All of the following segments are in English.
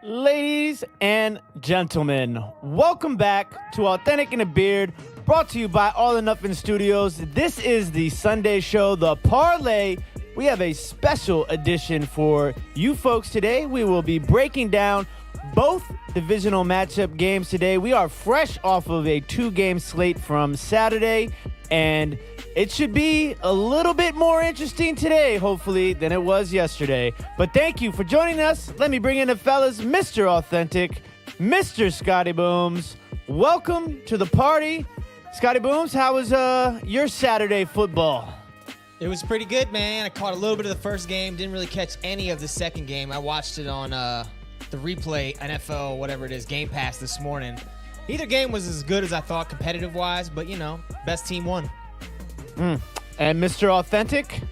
Ladies and gentlemen, welcome back to Authentic in a Beard, brought to you by All or Nothing Studios. This is the Sunday show, The Parlay. We have a special edition for you folks today. We will be breaking down both divisional matchup games today. We are fresh off of a 2-game slate from Saturday, and it should be a little bit more interesting today, hopefully, than it was yesterday. But thank you for joining us. Let me bring in the fellas, Mr. Awthentik, Mr. Scotty Booms. Welcome to the party. Scotty Booms, how was your Saturday football? It was pretty good, man. I caught a little bit of the first game. Didn't really catch any of the second game. I watched it on the replay, NFL, whatever it is, Game Pass this morning. Either game was as good as I thought competitive-wise, but, you know, best team won. And Mr. Awthentik?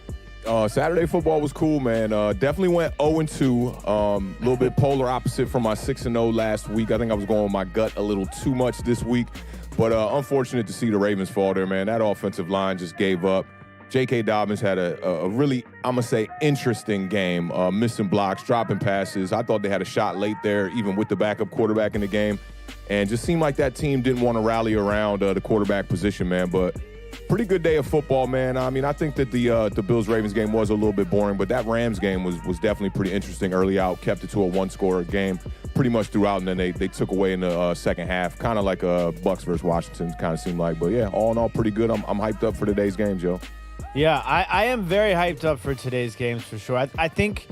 Saturday football was cool, man. Definitely went 0-2. A little bit polar opposite from my 6-0 last week. I think I was going with my gut a little too much this week. But unfortunate to see the Ravens fall there, man. That offensive line just gave up. J.K. Dobbins had a really, I'm going to say, interesting game. Missing blocks, dropping passes. I thought they had a shot late there, even with the backup quarterback in the game. And just seemed like that team didn't want to rally around the quarterback position, man. But pretty good day of football, man. I mean, I think that the Bills-Ravens game was a little bit boring, but that Rams game was definitely pretty interesting early out. Kept it to a one-score game pretty much throughout, and then they took away in the second half, kind of like Bucs versus Washington kind of seemed like. But, yeah, all in all, pretty good. I'm hyped up for today's games, yo. Yeah, I am very hyped up for today's games for sure. I think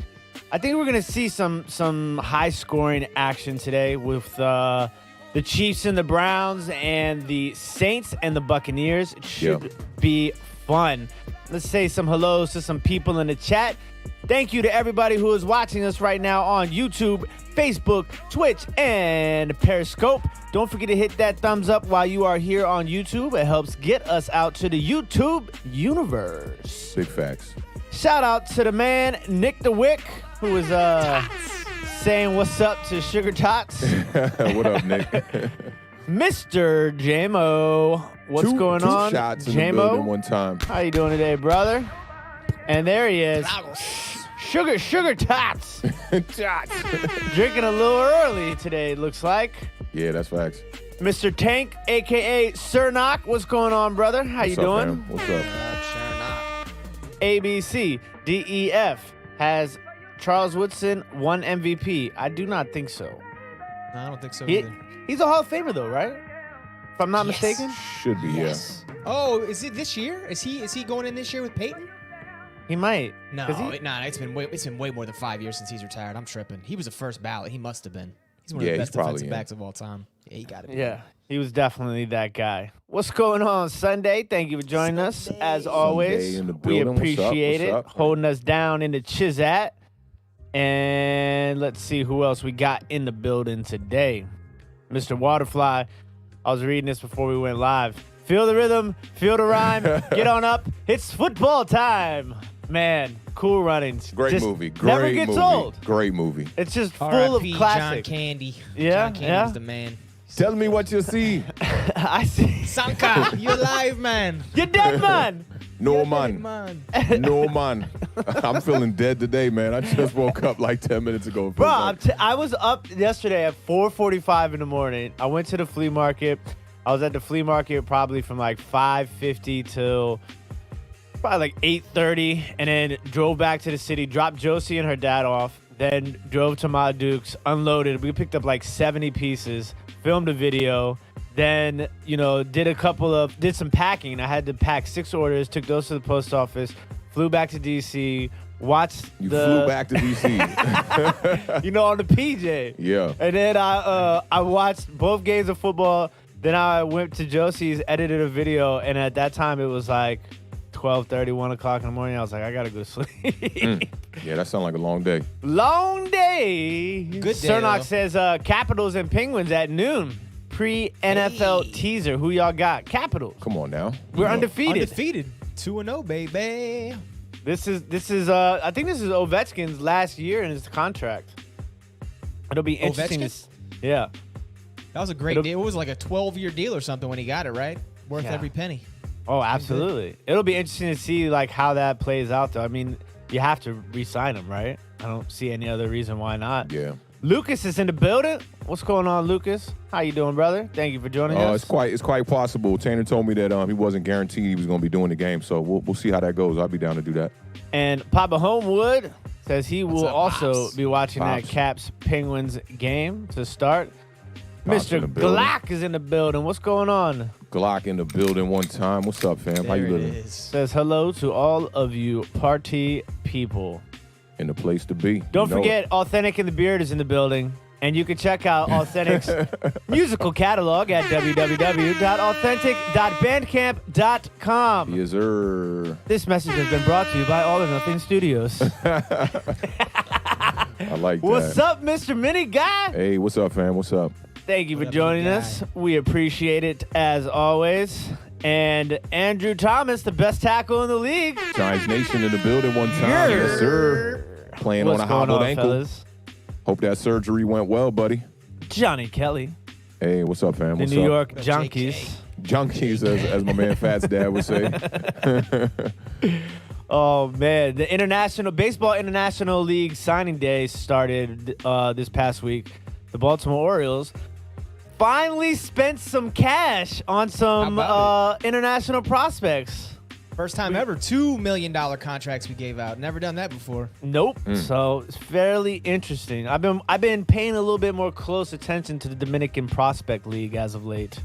we're gonna see some high scoring action today with the Chiefs and the Browns and the Saints and the Buccaneers. It should be fun. Let's say some hellos to some people in the chat. Thank you to everybody who is watching us right now on YouTube, Facebook, Twitch, and Periscope. Don't forget to hit that thumbs up while you are here on YouTube. It helps get us out to the YouTube universe. Big facts. Shout out to the man, Nick the Wick, who is saying what's up to Sugar Tots. What up, Nick? Mr. JMO, what's going on? Two shots in the building one time. How you doing today, brother? And there he is. Sugar Tots. Shots. Drinking a little early today, it looks like. Yeah, that's facts. Mr. Tank, a.k.a. Sir Knock, what's going on, brother? How you doing? Man? What's up? ABC, DEF, has Charles Woodson won MVP? I do not think so. No, I don't think so either. He's a Hall of Famer, though, right? If I'm not mistaken? Should be, yes. Oh, is it this year? Is he going in this year with Peyton? He might. No, it's been way more than 5 years since he's retired. I'm tripping. He was the first ballot. He must have been. He's one of the best defensive backs of all time. Yeah, he got it. Yeah, he was definitely that guy. What's going on Sunday? Thank you for joining us. As always, we appreciate it. Holding us down in the Chizat. And let's see who else we got in the building today. Mr. Waterfly. I was reading this before we went live. Feel the rhythm, feel the rhyme, get on up. It's football time. Man, Cool Runnings. Great movie. Never gets old. Great movie. It's just full of classic. John Candy. Yeah, John Candy was the man. Tell me what you see. I see. Sanka, you're alive, man. You're dead, man. No, man. No, man. I'm feeling dead today, man. I just woke up like 10 minutes ago. Bro, I was up yesterday at 4:45 in the morning. I went to the flea market. I was at the flea market probably from like 5:50 till probably like 8:30, and then drove back to the city, dropped Josie and her dad off, then drove to Ma Duke's, unloaded. We picked up like 70 pieces, filmed a video, then, did some packing. I had to pack 6 orders, took those to the post office, flew back to D.C., flew back to D.C. on the PJ. Yeah. And then I watched both games of football. Then I went to Josie's, edited a video, and at that time it was like 12:30, 1 o'clock in the morning. I was like, I gotta go to sleep. Yeah, that sounds like a long day. Long day. Good day. Cernox says Capitals and Penguins at noon. Pre-NFL teaser. Who y'all got? Capitals. Come on now. We're undefeated. 2-0, baby. This is I think this is Ovechkin's last year in his contract. It'll be interesting. Yeah. That was a great deal. It was like a 12-year deal or something when he got it, right? Worth every penny. Oh, absolutely. It'll be interesting to see like how that plays out, though. I mean, you have to re-sign him, right? I don't see any other reason why not. Yeah. Lucas is in the building. What's going on, Lucas? How you doing, brother? Thank you for joining us. It's quite possible. Tanner told me that he wasn't guaranteed he was going to be doing the game, so we'll see how that goes. I'll be down to do that. And Papa Homewood says he will also Pops? be watching that Caps Penguins game to start. Mr. Glock is in the building. What's going on? Glock in the building one time. What's up, fam? How you living? Says hello to all of you party people. In the place to be. Don't forget, Authentic and the Beard is in the building. And you can check out Authentic's musical catalog at www.authentic.bandcamp.com. Yes, sir. This message has been brought to you by All or Nothing Studios. I like that. What's up, Mr. Mini Guy? Hey, what's up, fam? What's up? Thank you for joining us. We appreciate it as always. And Andrew Thomas, the best tackle in the league. Giants Nation in the building one time. Yes, sir. Playing What's on a hobbled ankle. Fellas? Hope that surgery went well, buddy. Johnny Kelly. Hey, what's up, fam? What's the New up? York Junkies. Junkies, as my man Fat's dad would say. Oh, man. The Baseball International League signing day started this past week. The Baltimore Orioles finally spent some cash on some international prospects. First time ever, $2 million contracts we gave out. Never done that before. Nope. So it's fairly interesting. I've been paying a little bit more close attention to the Dominican Prospect League as of late.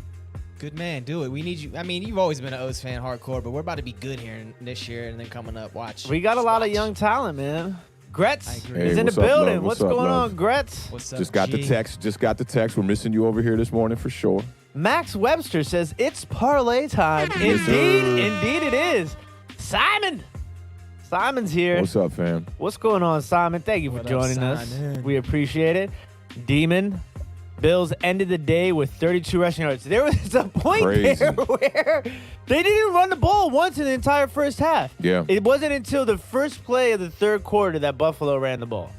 Good man, do it. We need you. I mean, you've always been an O's fan, hardcore, but we're about to be good here this year and then coming up. Watch. We got a lot of young talent, man. Gretz Hey, is in the what's up, building. love? What's What's up, going love? on, Gretz? What's up, Just got the text. We're missing you over here this morning for sure. Max Webster says it's parlay time. Yes, Indeed it is. Simon's here. What's up, fam? What's going on, Simon? Thank you for What up, joining us. Simon? We appreciate it. Demon. Bills ended the day with 32 rushing yards. There was a point there where they didn't even run the ball once in the entire first half. Yeah. It wasn't until the first play of the third quarter that Buffalo ran the ball.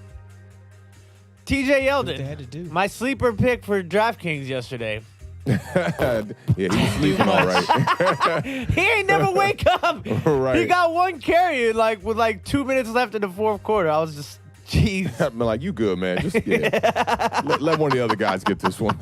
TJ What they had to Yeldon, do. my sleeper pick for DraftKings yesterday. Yeah, he was sleeping all right. He ain't never wake up. Right. He got one carry with 2 minutes left in the fourth quarter. I was just, jeez. I'm like, you good, man. Just let one of the other guys get this one.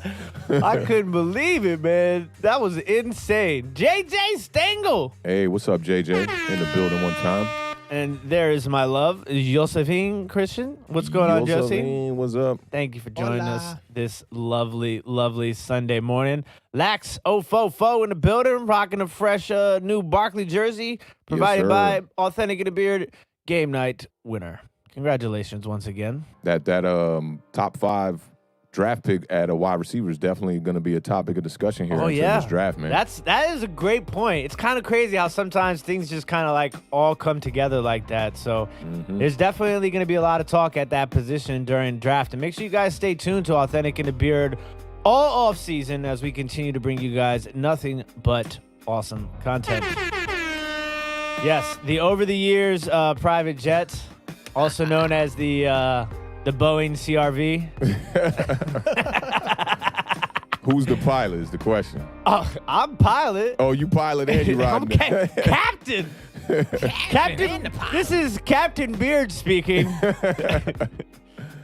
I couldn't believe it, man. That was insane. JJ Stengel. Hey, what's up, JJ? In the building one time. And there is my love, Josephine Christian. What's going on, Josie? Josephine, what's up? Thank you for joining Hola. us this lovely, lovely Sunday morning. Lax Ofofo in the building, rocking a fresh new Barkley jersey provided by Authentic and the Beard game night winner. Congratulations once again. That top 5 draft pick at a wide receiver is definitely going to be a topic of discussion here in this draft, man. That is a great point. It's kind of crazy how sometimes things just kind of like all come together like that. So there's definitely going to be a lot of talk at that position during draft. And make sure you guys stay tuned to Authentic and the Beard all off season as we continue to bring you guys nothing but awesome content. Yes, the over the years private jet, also known as the Boeing CRV. Who's the pilot is the question. Oh, I'm pilot. Oh, you pilot and you I'm riding. captain. Captain. This is Captain Beard speaking.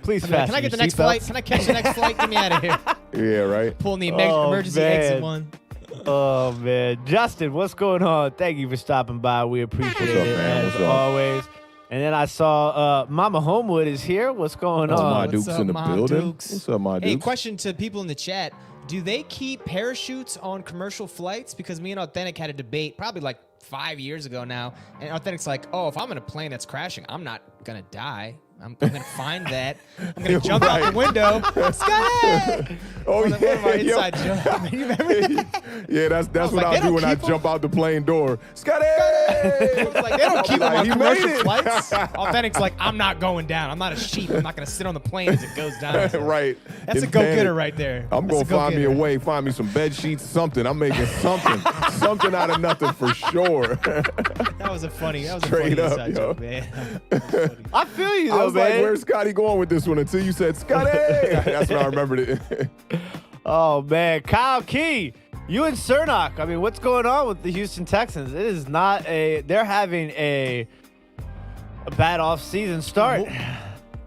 Please fasten Can I get the your next seatbelts. flight? Can I catch the next flight? Get me out of here. Yeah, right? Pulling the Oh, emergency man. exit one. Oh, man. Justin, what's going on? Thank you for stopping by. We appreciate What's up, it, man? as What's up? always. And then I saw Mama Homewood is here. What's going Oh, my on? Dukes What's in the up, Ma building. Dukes? What's up, my Hey, Dukes? question to people in the chat. Do they keep parachutes on commercial flights? Because me and Authentic had a debate probably like 5 years ago now. And Authentic's like, oh, if I'm in a plane that's crashing, I'm not going to die. I'm going to find that. I'm going to jump out the window. Scotty! Oh, One of our yo. inside jokes. You remember that? Yeah, that's was what like, I'll they do don't when I keep 'em? jump out the plane door. Scotty! I was like, they don't keep them Like, on he commercial made it. flights. Authentic's like, I'm not going down. I'm not a sheep. I'm not going to sit on the plane as it goes down. Right. That's a It's go-getter panic. right there. I'm That's going to find me a go-getter. way, find me some bed sheets, something. I'm making something. Something out of nothing for sure. That was a funny Straight up, inside yo. joke, man. That was funny. I feel you, I though, was like, man. where's Scotty going with this one? Until you said, Scotty! That's when I remembered it. Oh, man. Kyle Key, you and Cernock. I mean, what's going on with the Houston Texans? It is not they're having a bad off-season start.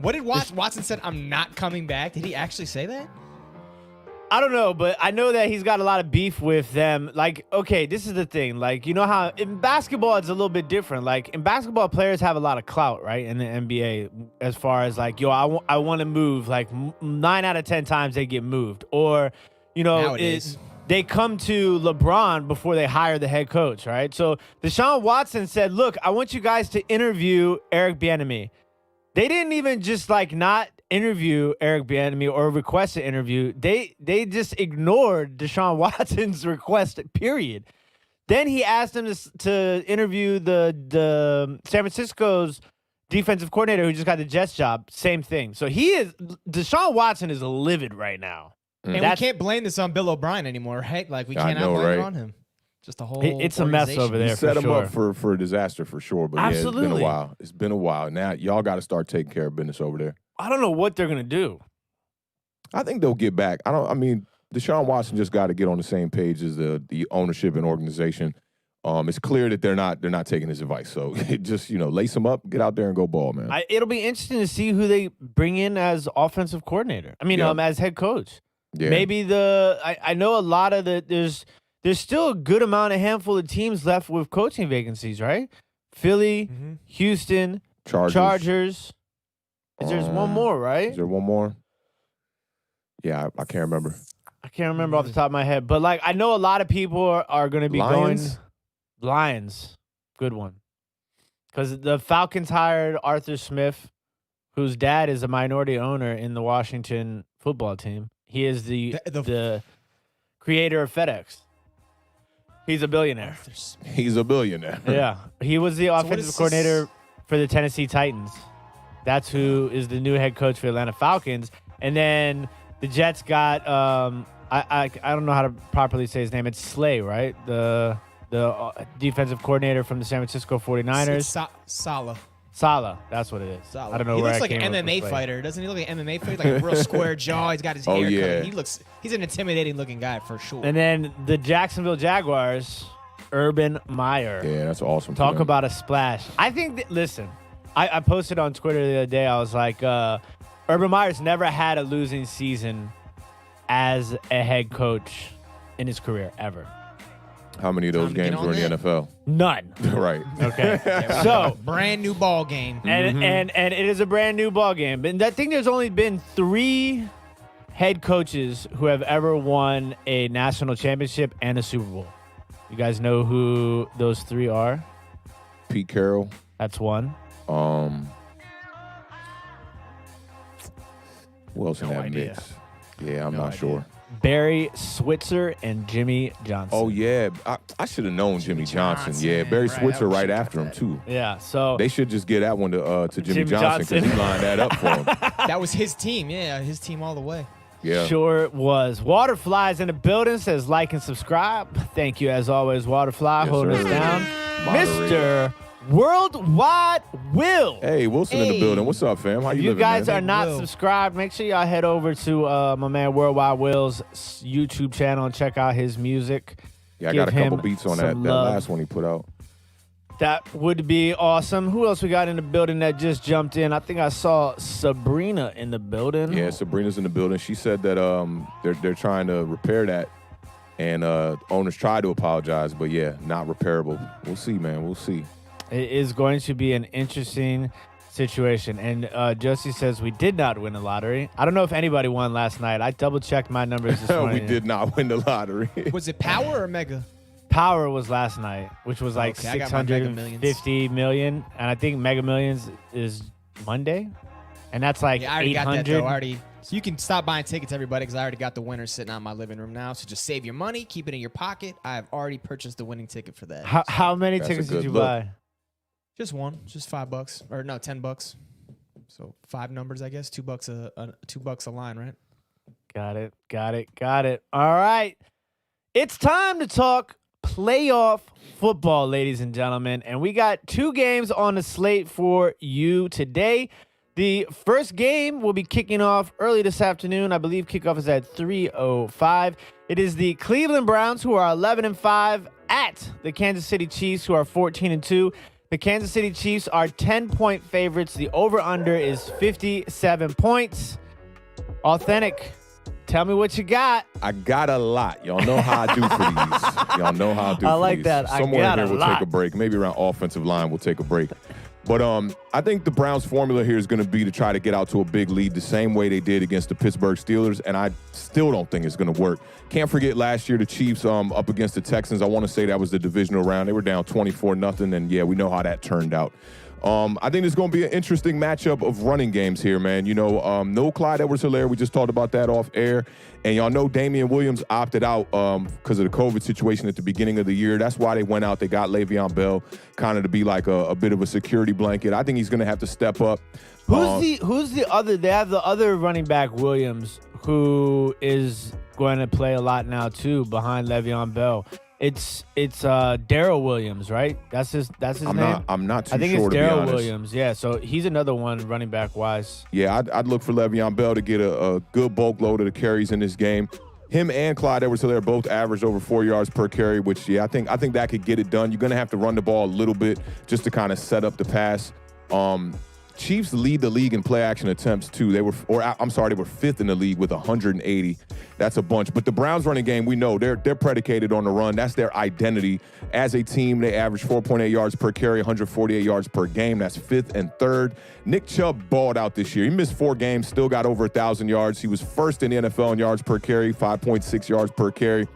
What did Watson said? I'm not coming back. Did he actually say that? I don't know, but I know that he's got a lot of beef with them. Like, okay, this is the thing. Like, you know how in basketball it's a little bit different. Like, in basketball, players have a lot of clout, right, in the NBA, as far as like, yo, I want to move. Like, 9 out of 10 times they get moved. Or, you know, they come to LeBron before they hire the head coach, right? So Deshaun Watson said, look, I want you guys to interview Eric Bieniemy. They didn't even just like not interview Eric Bieniemy or request an interview. They just ignored Deshaun Watson's request, period. Then he asked him to interview the San Francisco's defensive coordinator who just got the Jets job. Same thing. So Deshaun Watson is livid right now. And we can't blame this on Bill O'Brien anymore, right? Like, we can't blame it on him. Just a whole it's a mess over there. Set him up for a disaster for sure. But absolutely. Yeah, it's been a while. It's been a while. Now y'all got to start taking care of business over there. I don't know what they're gonna do. I think they'll get back. I mean, Deshaun Watson just got to get on the same page as the ownership and organization. It's clear that they're not taking his advice. So just lace him up, get out there and go ball, man. It'll be interesting to see who they bring in as offensive coordinator. I mean, as head coach. Yeah. Maybe I know a lot of there's still a good handful of teams left with coaching vacancies, right? Philly, Houston, Chargers. There's one more, right? Is there one more? Yeah, I can't remember. I can't remember off the top of my head. But, like, I know a lot of people are going to be going. Lions. Good one. Because the Falcons hired Arthur Smith, whose dad is a minority owner in the Washington football team. He is the creator of FedEx. He's a billionaire. He's a billionaire. Yeah. He was the offensive coordinator for the Tennessee Titans. That's who is the new head coach for Atlanta Falcons. And then the Jets got I don't know how to properly say his name. It's Slay, right? The defensive coordinator from the San Francisco 49ers. Saleh, that's what it is. Saleh. I don't know he where looks I like an came MMA fighter, doesn't he? Look like an MMA fighter, like a real square jaw. He's got his hair cut. He's an intimidating looking guy for sure. And then the Jacksonville Jaguars, Urban Meyer. Yeah, that's awesome. Talk about a splash. I think listen, I posted on Twitter the other day. I was like, Urban Meyer's never had a losing season as a head coach in his career ever. How many of those games were in the NFL? None. Right. Okay. So brand new ball game. And it is a brand new ball game. And I think there's only been 3 head coaches who have ever won a national championship and a Super Bowl. You guys know who those 3 are? Pete Carroll. That's one. Who else in that mix? Yeah, I'm not sure. Barry Switzer and Jimmy Johnson. Oh, yeah. I should have known Jimmy Johnson. Yeah, Barry Switzer right after him, too. Yeah, so. They should just get that one to Jimmy Johnson because he lined that up for him. That was his team. Yeah, his team all the way. Yeah. Sure it was. Waterfly's in the building, says like and subscribe. Thank you, as always, Waterfly, holding us down. Mr. Worldwide Will. Hey, Wilson in the building. What's up, fam? How you living, If you guys man? are not subscribed, make sure y'all head over to my man Worldwide Will's YouTube channel and check out his music. Yeah, I got a couple beats on that last one he put out. That would be awesome. Who else we got in the building that just jumped in? I think I saw Sabrina in the building. Yeah, Sabrina's in the building. She said that they're trying to repair that, and owners tried to apologize, but yeah, not repairable. We'll see, man. We'll see. It is going to be an interesting situation. And Josie says we did not win the lottery. I don't know if anybody won last night. I double-checked my numbers this morning. We did not win the lottery. Was it Power or Mega? Power was last night, which was like 650 million. And I think Mega Millions is Monday. And that's like 800. I already got that, though. So you can stop buying tickets, everybody, because I already got the winner sitting out in my living room now. So just save your money. Keep it in your pocket. I have already purchased the winning ticket for that. How many tickets did you buy? Just one, just $5 or no, $10. So 5 numbers, I guess. $2 $2 a line, right? Got it. All right, it's time to talk playoff football, ladies and gentlemen, and we got 2 games on the slate for you today. The first game will be kicking off early this afternoon. I believe kickoff is at 3:05. It is the Cleveland Browns, who are 11-5, at the Kansas City Chiefs, who are 14-2. The Kansas City Chiefs are 10-point favorites. The over-under is 57 points. Authentic, tell me what you got. I got a lot. Y'all know how I do for these. Y'all know how I do I for like these. that. Somewhere I got in a here we'll lot. take a break. Maybe around offensive line we'll take a break. But I think the Browns' formula here is going to be to try to get out to a big lead the same way they did against the Pittsburgh Steelers, and I still don't think it's going to work. Can't forget last year the Chiefs up against the Texans. I want to say that was the divisional round. They were down 24-0, and yeah, we know how that turned out. I think it's going to be an interesting matchup of running games here, man. You know, no Clyde Edwards-Helaire. We just talked about that off air. And y'all know Damian Williams opted out because of the COVID situation at the beginning of the year. That's why they went out. They got Le'Veon Bell kind of to be like a bit of a security blanket. I think he's going to have to step up. Who's the other? They have the other running back, Williams, who is going to play a lot now too behind Le'Veon Bell. It's Darrell Williams, right? That's his name. I'm not too sure. I think it's to be Darrell honest. Williams. Yeah, so he's another one running back wise. Yeah, I'd look for Le'Veon Bell to get a good bulk load of the carries in this game. Him and Clyde Edwards-Helaire both averaged over 4 yards per carry, which I think that could get it done. You're gonna have to run the ball a little bit just to kind of set up the pass. Chiefs lead the league in play action attempts too. They were fifth in the league with 180. That's a bunch. But the Browns running game, we know they're predicated on the run. That's their identity. As a team, they average 4.8 yards per carry, 148 yards per game. That's fifth and third. Nick Chubb balled out this year. He missed 4 games, still got over 1,000 yards. He was first in the NFL in yards per carry, 5.6 yards per carry.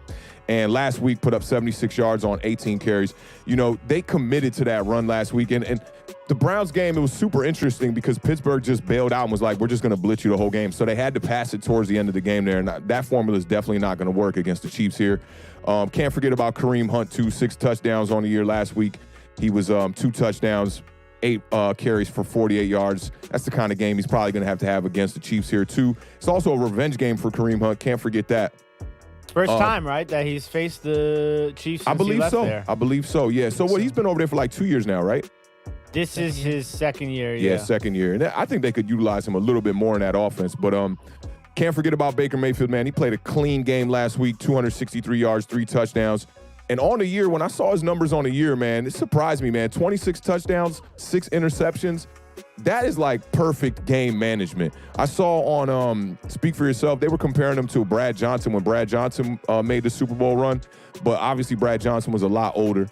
And last week put up 76 yards on 18 carries. You know, they committed to that run last week. And the Browns game, it was super interesting because Pittsburgh just bailed out and was like, we're just going to blitz you the whole game. So they had to pass it towards the end of the game there. And that formula is definitely not going to work against the Chiefs here. Can't forget about Kareem Hunt, too. 6 touchdowns on the year last week. He was 2 touchdowns, 8 carries for 48 yards. That's the kind of game he's probably going to have against the Chiefs here, too. It's also a revenge game for Kareem Hunt. Can't forget that. First time, right, that he's faced the Chiefs since I believe he left so. there. I believe so, yeah. So he's been over there for like 2 years now, right? This is his second year, Yeah, second year. And I think they could utilize him a little bit more in that offense. But can't forget about Baker Mayfield, man. He played a clean game last week, 263 yards, 3 touchdowns. And on the year, when I saw his numbers on the year, man, it surprised me, man. 26 touchdowns, 6 interceptions. That is like perfect game management. I saw on Speak for Yourself, they were comparing him to Brad Johnson when Brad Johnson made the Super Bowl run. But obviously Brad Johnson was a lot older.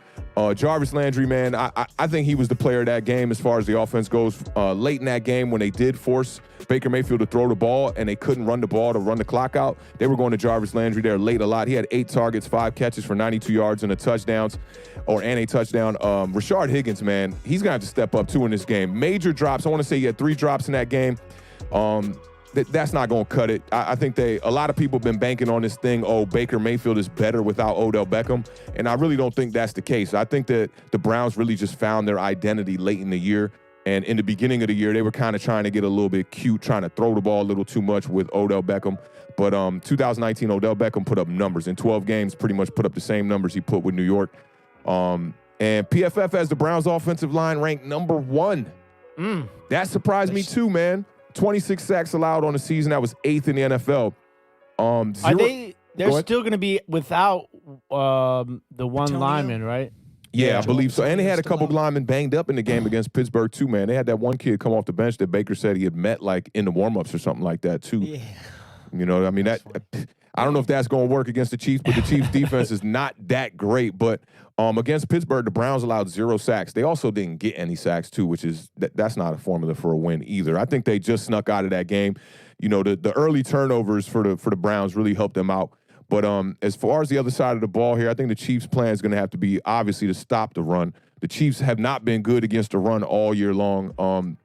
Jarvis Landry, man, I think he was the player of that game as far as the offense goes. Late in that game when they did force Baker Mayfield to throw the ball and they couldn't run the ball to run the clock out, they were going to Jarvis Landry there late a lot. He had 8 targets, 5 catches for 92 yards and a touchdown. Rashard Higgins, man, he's going to have to step up too in this game. Major drops. I want to say he had 3 drops in that game. That's not going to cut it. I think a lot of people have been banking on this thing, Baker Mayfield is better without Odell Beckham, and I really don't think that's the case. I think that the Browns really just found their identity late in the year, and in the beginning of the year, they were kind of trying to get a little bit cute, trying to throw the ball a little too much with Odell Beckham. But 2019, Odell Beckham put up numbers. In 12 games, pretty much put up the same numbers he put with New York. And PFF has the Browns' offensive line ranked number 1. That surprised me too, man. 26 sacks allowed on the season. That was 8th in the NFL. They're still going to be without the one Antonio? lineman, right? Yeah, I believe so. And they had a couple linemen banged up in the game against Pittsburgh too, man. They had that one kid come off the bench that Baker said he had met like in the warm-ups or something like that too. Yeah. You know, I mean, I don't know if that's going to work against the Chiefs, but the Chiefs' defense is not that great. But against Pittsburgh, the Browns allowed 0 sacks. They also didn't get any sacks, too, which is that's not a formula for a win either. I think they just snuck out of that game. You know, the early turnovers for the Browns really helped them out. But as far as the other side of the ball here, I think the Chiefs' plan is going to have to be, obviously, to stop the run. The Chiefs have not been good against the run all year long.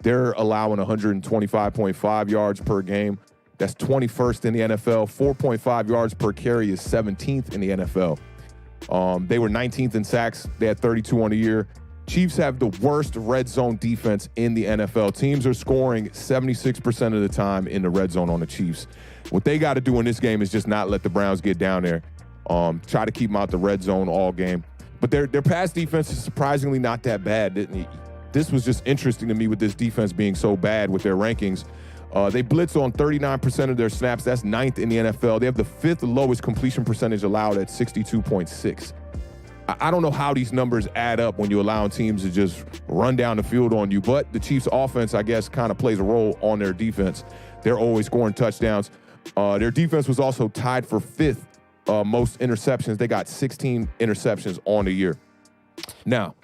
They're allowing 125.5 yards per game. That's 21st in the NFL. 4.5 yards per carry is 17th in the NFL. They were 19th in sacks. They had 32 on the year. Chiefs have the worst red zone defense in the NFL. Teams are scoring 76% of the time in the red zone on the Chiefs. What they got to do in this game is just not let the Browns get down there. Try to keep them out the red zone all game. But their pass defense is surprisingly not that bad. This was just interesting to me with this defense being so bad with their rankings. They blitz on 39% of their snaps. That's 9th in the NFL. They have the 5th lowest completion percentage allowed at 62.6. I don't know how these numbers add up when you're allowing teams to just run down the field on you. But the Chiefs' offense, I guess, kind of plays a role on their defense. They're always scoring touchdowns. Their defense was also tied for 5th most interceptions. They got 16 interceptions on the year. Now,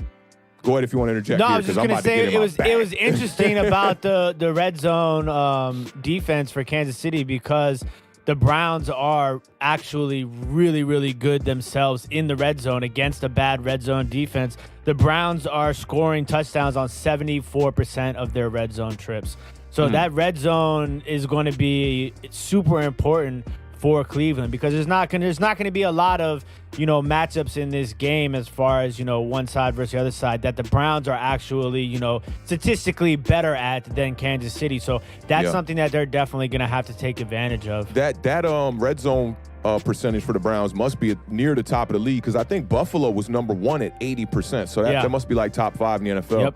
go ahead if you want to interject. No, here, I was just going to say it was interesting about the red zone defense for Kansas City because the Browns are actually really, really good themselves in the red zone against a bad red zone defense. The Browns are scoring touchdowns on 74% of their red zone trips. So that red zone is going to be super important for Cleveland because there's not going to be a lot of, matchups in this game as far as, one side versus the other side that the Browns are actually, statistically better at than Kansas City. So that's something that they're definitely going to have to take advantage of. That red zone percentage for the Browns must be near the top of the league because I think Buffalo was number 1 at 80%. So that must be like top 5 in the NFL. Yep.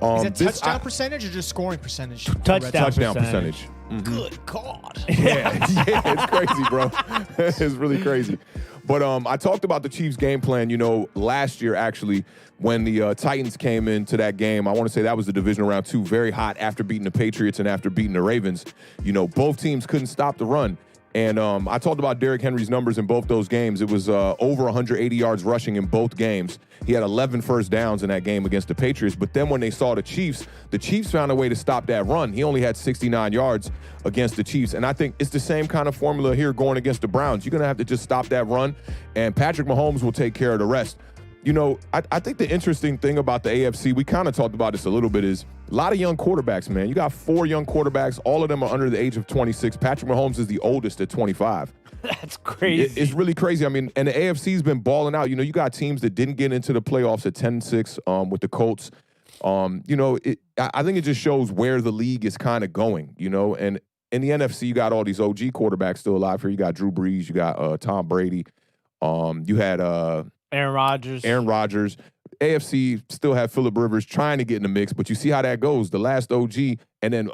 Is it touchdown percentage or just scoring percentage? Touchdown percentage. Mm-hmm. Good God. Yeah, it's crazy, bro. It's really crazy. But I talked about the Chiefs' game plan, last year, actually, when the Titans came into that game. I want to say that was the Divisional Round 2, very hot after beating the Patriots and after beating the Ravens. Both teams couldn't stop the run. And I talked about Derrick Henry's numbers in both those games. It was over 180 yards rushing in both games. He had 11 first downs in that game against the Patriots. But then when they saw the Chiefs found a way to stop that run. He only had 69 yards against the Chiefs. And I think it's the same kind of formula here going against the Browns. You're going to have to just stop that run, and Patrick Mahomes will take care of the rest. I think the interesting thing about the AFC, we kind of talked about this a little bit, is a lot of young quarterbacks, man. You got 4 young quarterbacks. All of them are under the age of 26. Patrick Mahomes is the oldest at 25. That's crazy. It's really crazy. I mean, and the AFC's been balling out. You got teams that didn't get into the playoffs at 10-6 with the Colts. I think it just shows where the league is kind of going, And in the NFC, you got all these OG quarterbacks still alive here. You got Drew Brees. You got Tom Brady. You had Aaron Rodgers. AFC still have Phillip Rivers trying to get in the mix, but you see how that goes. The last OG, and then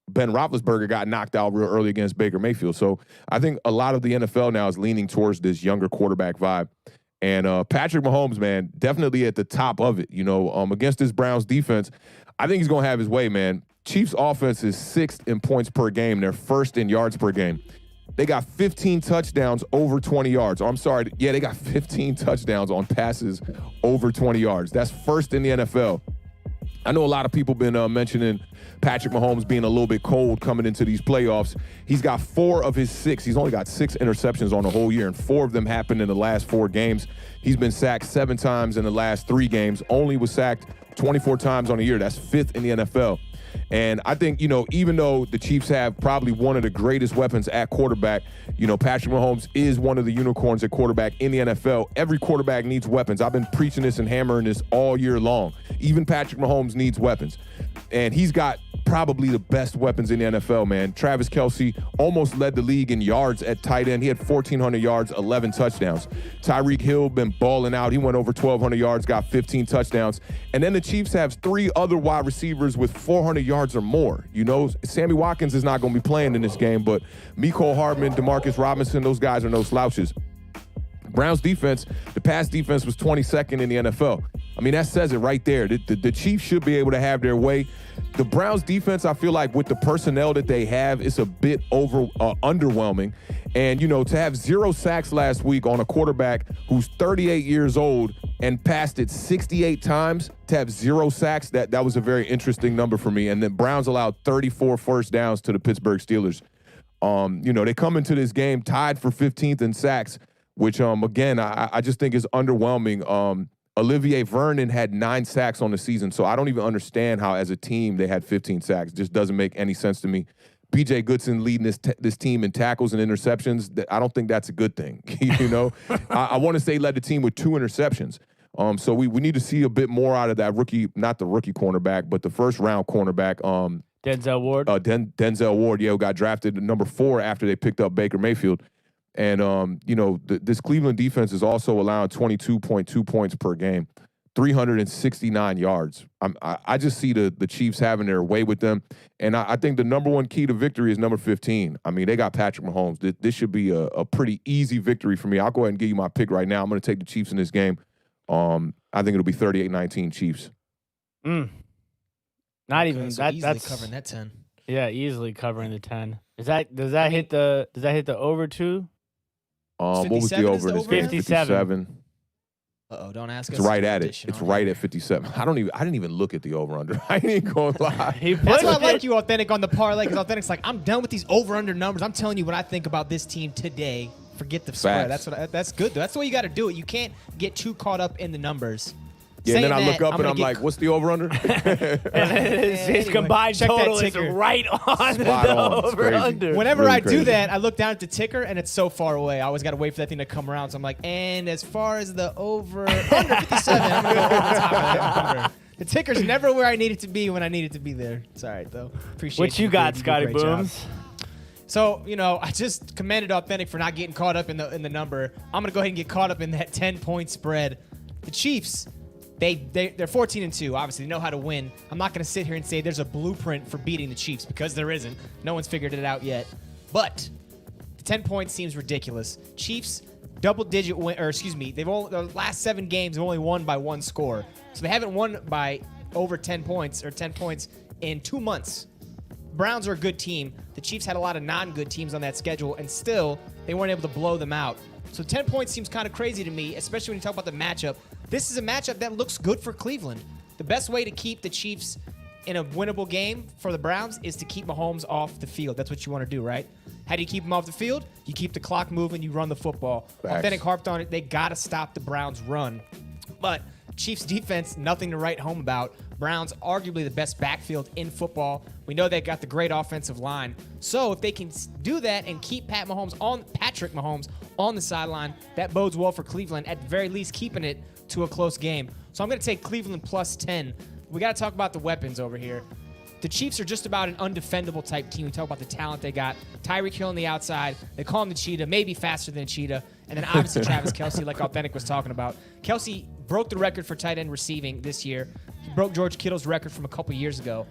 Ben Roethlisberger got knocked out real early against Baker Mayfield. So I think a lot of the NFL now is leaning towards this younger quarterback vibe. And Patrick Mahomes, man, definitely at the top of it. Against this Browns defense, I think he's going to have his way, man. Chiefs offense is 6th in points per game. They're 1st in yards per game. They got 15 touchdowns over 20 yards. Oh, I'm sorry. Yeah, they got 15 touchdowns on passes over 20 yards. That's 1st in the NFL. I know a lot of people been mentioning Patrick Mahomes being a little bit cold coming into these playoffs. He's got 4 of his 6. He's only got 6 interceptions on the whole year, and 4 of them happened in the last 4 games. He's been sacked 7 times in the last 3 games. Only was sacked 24 times on the year. That's 5th in the NFL. And I think, even though the Chiefs have probably one of the greatest weapons at quarterback, Patrick Mahomes is one of the unicorns at quarterback in the NFL. Every quarterback needs weapons. I've been preaching this and hammering this all year long. Even Patrick Mahomes needs weapons. And he's got probably the best weapons in the NFL, man. Travis Kelce almost led the league in yards at tight end. He had 1,400 yards, 11 touchdowns. Tyreek Hill been balling out. He went over 1,200 yards, got 15 touchdowns. And then the Chiefs have 3 other wide receivers with 400 yards or more. Sammy Watkins is not going to be playing in this game, but Mecole Hardman, Demarcus Robinson, those guys are no slouches. Browns defense, the pass defense was 22nd in the NFL. I mean, that says it right there. The Chiefs should be able to have their way. The Browns defense, I feel like with the personnel that they have, it's a bit underwhelming. And, to have 0 sacks last week on a quarterback who's 38 years old and passed it 68 times, to have 0 sacks, that was a very interesting number for me. And then Browns allowed 34 first downs to the Pittsburgh Steelers. They come into this game tied for 15th in sacks, which, again, I just think is underwhelming. Olivier Vernon had 9 sacks on the season, so I don't even understand how, as a team, they had 15 sacks. It just doesn't make any sense to me. B.J. Goodson leading this team in tackles and interceptions, I don't think that's a good thing. I want to say he led the team with 2 interceptions. So we need to see a bit more out of that rookie, not the rookie cornerback, but the first-round cornerback. Denzel Ward. Denzel Ward, who got drafted number 4 after they picked up Baker Mayfield. And, this Cleveland defense is also allowing 22.2 points per game. 369 yards. I just see the Chiefs having their way with them. And I think the number one key to victory is number 15. I mean, they got Patrick Mahomes. This should be a pretty easy victory for me. I'll go ahead and give you my pick right now. I'm going to take the Chiefs in this game. I think it'll be 38-19 Chiefs. Not even so that. Easily That's covering that 10. Yeah, easily covering the 10. Does that hit the over too? What was the 57 over is the in this over? game? 57. Don't ask us. It's right at it. addition It's on right here. at 57. I didn't even look at the over-under. I ain't gonna lie. He That's pushed why I it. like you, Authentic, on the parlay, because Authentic's like, I'm done with these over-under numbers. I'm telling you what I think about this team today. Forget the spread. Facts. That's good, though. That's the way you got to do it. You can't get too caught up in the numbers. Yeah, and then Saying I look that, up and I'm like, what's the over-under? His Anyway, combined check that total is ticker. right on Spot the on. It's crazy. over-under. Whenever Really I do crazy. that, I look down at the ticker, and it's so far away. I always got to wait for that thing to come around. So I'm like, and as far as the under 57, I'm going to go over the top of that number. The ticker's never where I need it to be when I need it to be there. It's all right, though. Appreciate What you got, dude. do a Scotty great job. Booms? So, I just commended Authentic for not getting caught up in the number. I'm going to go ahead and get caught up in that 10-point spread. The Chiefs, they're 14-2. Obviously, they know how to win. I'm not going to sit here and say there's a blueprint for beating the Chiefs because there isn't. No one's figured it out yet. But the 10 points seems ridiculous. Chiefs, double-digit win, or excuse me, the last 7 games have only won by 1 score. So they haven't won by over 10 points in 2 months. Browns are a good team. The Chiefs had a lot of non-good teams on that schedule, and still they weren't able to blow them out. So 10 points seems kind of crazy to me, especially when you talk about the matchup. This is a matchup that looks good for Cleveland. The best way to keep the Chiefs in a winnable game for the Browns is to keep Mahomes off the field. That's what you want to do, right? How do you keep him off the field? You keep the clock moving, you run the football. Facts. Authentic harped on it. They got to stop the Browns' run. But Chiefs defense, nothing to write home about. Browns, arguably the best backfield in football. We know they've got the great offensive line. So if they can do that and keep Patrick Mahomes on the sideline, that bodes well for Cleveland, at the very least keeping it to a close game. So I'm going to take Cleveland plus 10. We got to talk about the weapons over here. The Chiefs are just about an undefendable type team. We talk about the talent they got. Tyreek Hill on the outside. They call him the Cheetah, maybe faster than a Cheetah. And then obviously Travis Kelce, like Authentic was talking about. Kelce broke the record for tight end receiving this year. He broke George Kittle's record from a couple years ago.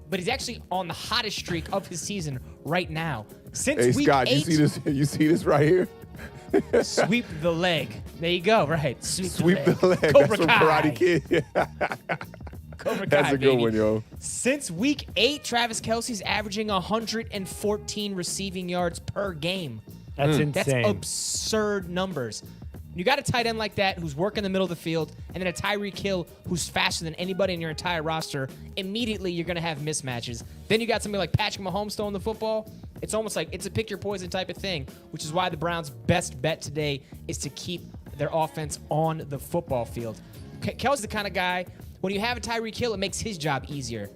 But he's actually on the hottest streak of his season right now. Since Hey, week Scott, 8, you see this? You see this right here? sweep the leg. There you go. Right. Sweep the leg. Cobra That's from Kai. Karate Kid. Cobra That's Kai, a good baby. one, yo. Since week 8, Travis Kelce's averaging 114 receiving yards per game. That's That's insane. absurd numbers. You got a tight end like that who's working the middle of the field, and then a Tyreek Hill who's faster than anybody in your entire roster. Immediately, you're going to have mismatches. Then you got somebody like Patrick Mahomes throwing the football. It's almost like it's a pick your poison type of thing, which is why the Browns' best bet today is to keep their offense on the football field. Kelce's the kind of guy, when you have a Tyreek Hill, it makes his job easier.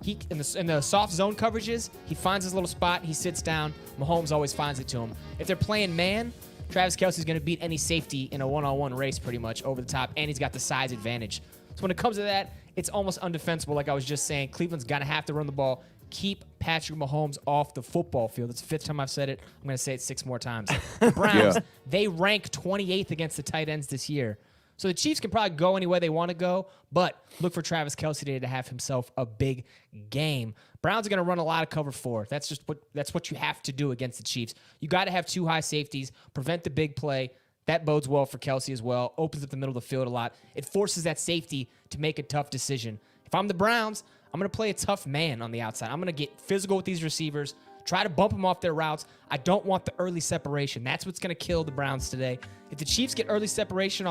He in the soft zone coverages, he finds his little spot, he sits down. Mahomes always finds it to him. If they're playing man, Travis Kelce's going to beat any safety in a one-on-one race pretty much over the top, and he's got the size advantage. So when it comes to that, it's almost undefensible, like I was just saying. Cleveland's going to have to run the ball. Keep Patrick Mahomes off the football field. It's the 5th time I've said it. I'm going to say it 6 more times. The Browns, Yeah. they rank 28th against the tight ends this year. So the Chiefs can probably go any way they want to go, but look for Travis Kelce today to have himself a big game. Browns are going to run a lot of cover 4. That's what you have to do against the Chiefs. You got to have 2 high safeties, prevent the big play. That bodes well for Kelce as well. Opens up the middle of the field a lot. It forces that safety to make a tough decision. If I'm the Browns, I'm going to play a tough man on the outside. I'm going to get physical with these receivers, try to bump them off their routes. I don't want the early separation. That's what's going to kill the Browns today. If the Chiefs get early separation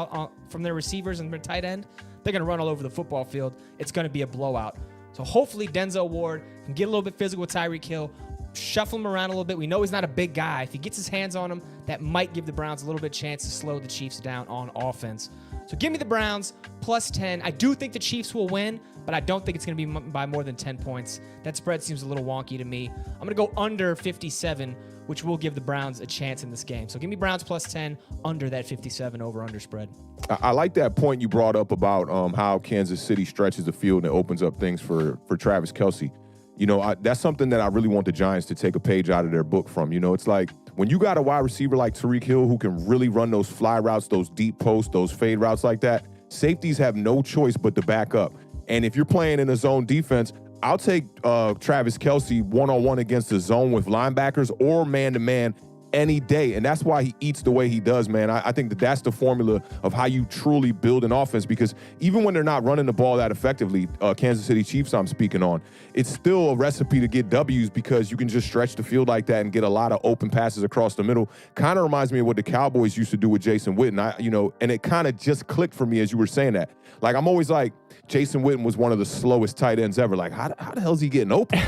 from their receivers and their tight end, they're going to run all over the football field. It's going to be a blowout. So hopefully Denzel Ward can get a little bit physical with Tyreek Hill, shuffle him around a little bit. We know he's not a big guy. If he gets his hands on him, that might give the Browns a little bit of chance to slow the Chiefs down on offense. So give me the Browns plus 10. I do think the Chiefs will win, but I don't think it's going to be by more than 10 points. That spread seems a little wonky to me. I'm going to go under 57, which will give the Browns a chance in this game. So give me Browns plus 10 under that 57 over-under spread. I like that point you brought up about how Kansas City stretches the field and opens up things for Travis Kelce. You know, that's something that I really want the Giants to take a page out of their book from. You know, it's like when you got a wide receiver like Tyreek Hill who can really run those fly routes, those deep posts, those fade routes like that, safeties have no choice but to back up. And if you're playing in a zone defense, I'll take Travis Kelce one-on-one against the zone with linebackers or man-to-man any day. And that's why he eats the way he does, man. I think that's the formula of how you truly build an offense, because even when they're not running the ball that effectively, Kansas City Chiefs I'm speaking on, it's still a recipe to get W's because you can just stretch the field like that and get a lot of open passes across the middle. Kind of reminds me of what the Cowboys used to do with Jason Witten. And it kind of just clicked for me as you were saying that. Like, I'm always like, Jason Witten was one of the slowest tight ends ever. Like, how the hell is he getting open?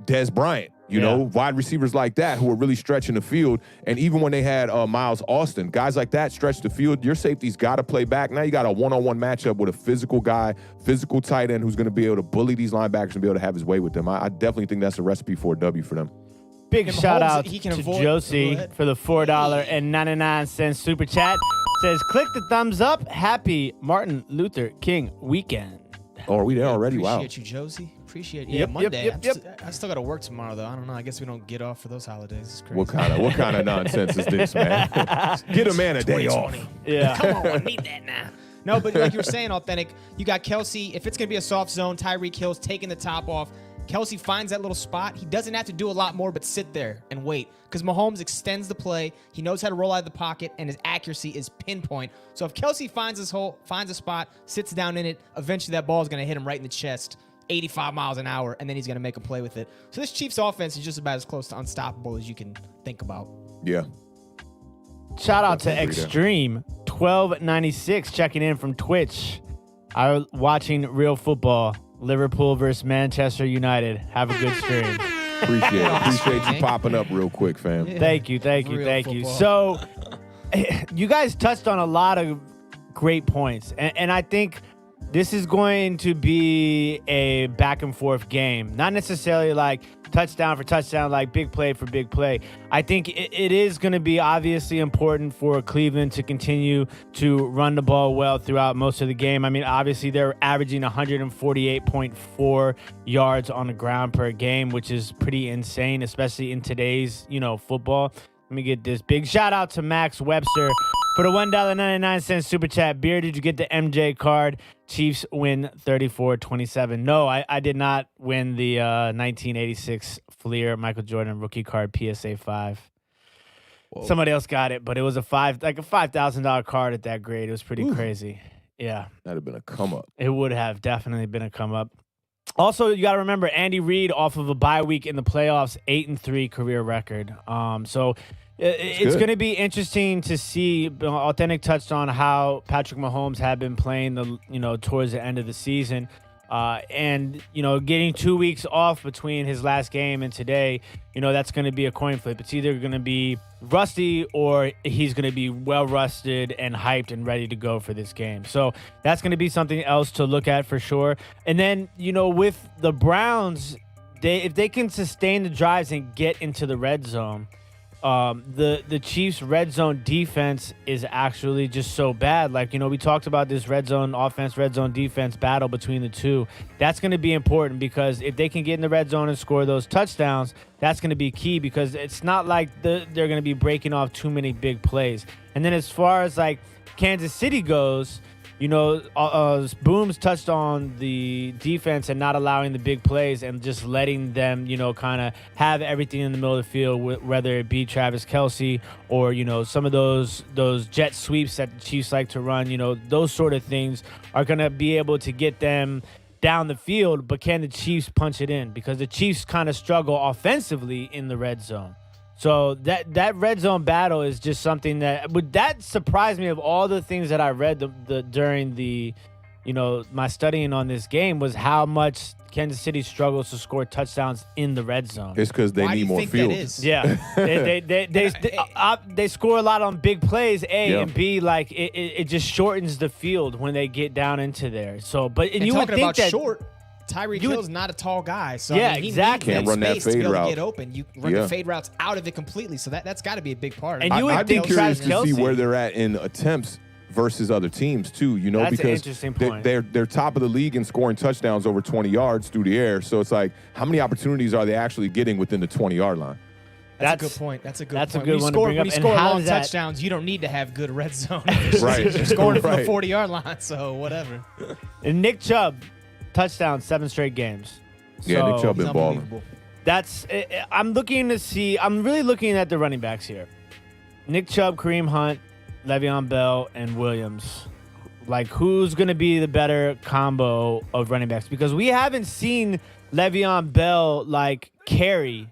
Des Bryant. Wide receivers like that who are really stretching the field. And even when they had Miles Austin, guys like that stretch the field, your safety's got to play back. Now you got a one-on-one matchup with a physical guy, physical tight end who's going to be able to bully these linebackers and be able to have his way with them. I definitely think that's a recipe for a W for them. Big shout out to Josie for the $4.99 super chat. Says, click the thumbs up. Happy Martin Luther King weekend. Oh, are we there already? Wow. Appreciate you, Josie. Appreciate it. Yeah, Monday. I still got to work tomorrow, though. I don't know. I guess we don't get off for those holidays. It's crazy. What kind of nonsense is this, man? Get a man a day off. Yeah. Come on, I need that now. No, but like you were saying, Authentic, you got Kelce. If it's going to be a soft zone, Tyreek Hill's taking the top off. Kelce finds that little spot. He doesn't have to do a lot more but sit there and wait, because Mahomes extends the play. He knows how to roll out of the pocket, and his accuracy is pinpoint. So if Kelce finds a spot, sits down in it, eventually that ball is going to hit him right in the chest, 85 miles an hour, and then he's going to make a play with it. So this Chiefs offense is just about as close to unstoppable as you can think about. Yeah. Shout out to Extreme 1296 checking in from Twitch. I'm watching real football. Liverpool versus Manchester United. Have a good stream. Appreciate you popping up real quick, fam. Yeah. Thank you. So, you guys touched on a lot of great points, and I think this is going to be a back and forth game. Not necessarily like touchdown for touchdown, like big play for big play. I think it is going to be obviously important for Cleveland to continue to run the ball well throughout most of the game. I mean, obviously they're averaging 148.4 yards on the ground per game, which is pretty insane, especially in today's, football. Let me get this. Big shout out to Max Webster for the $1.99 super chat. Beer, did you get the MJ card? Chiefs win 34-27. No, I did not win the 1986 Fleer Michael Jordan rookie card PSA 5. Whoa. Somebody else got it, but it was a $5,000 card at that grade. It was pretty crazy. Yeah. That'd have been a come up. It would have definitely been a come up. Also, you got to remember Andy Reid off of a bye week in the playoffs, 8-3 career record. So it's going to be interesting to see. Authentic touched on how Patrick Mahomes had been playing towards the end of the season. And getting 2 weeks off between his last game and today, that's going to be a coin flip. It's either going to be rusty or he's going to be well rusted and hyped and ready to go for this game. So that's going to be something else to look at for sure. And then, with the Browns, if they can sustain the drives and get into the red zone, the Chiefs' red zone defense is actually just so bad. Like, we talked about this red zone offense, red zone defense battle between the two. That's going to be important because if they can get in the red zone and score those touchdowns, that's going to be key because it's not like they're going to be breaking off too many big plays. And then as far as like Kansas City goes, Booms touched on the defense and not allowing the big plays and just letting them, kind of have everything in the middle of the field, whether it be Travis Kelce or, some of those jet sweeps that the Chiefs like to run. Those sort of things are going to be able to get them down the field. But can the Chiefs punch it in? Because the Chiefs kind of struggle offensively in the red zone. So that red zone battle is just something that surprised me of all the things that I read during the, my studying on this game was how much Kansas City struggles to score touchdowns in the red zone. It's because they need more fields. Yeah, they score a lot on big plays, and B, like it just shortens the field when they get down into there. So, and you would think about that short. Tyreek Hill's not a tall guy, so yeah, he exactly. Needs Can't run that space to be fade able route. to get open. You run the fade routes out of it completely, so that's got to be a big part. And you would I'd be think curious Travis to see Kelce, where they're at in attempts versus other teams too. That's because an interesting point. They're top of the league in scoring touchdowns over 20 yards through the air. So it's like, how many opportunities are they actually getting within the 20-yard line? That's a good point. That's a good That's point. a good one to bring up. When you And score how long does that- touchdowns, you don't need to have good red zone. Right. You're scoring from the Right. 40-yard line, so whatever. And Nick Chubb, touchdown, 7 straight games. Yeah, Nick Chubb He's been balling. unbelievable. I'm really looking at the running backs here. Nick Chubb, Kareem Hunt, Le'Veon Bell, and Williams. Like, who's going to be the better combo of running backs? Because we haven't seen Le'Veon Bell, like, carry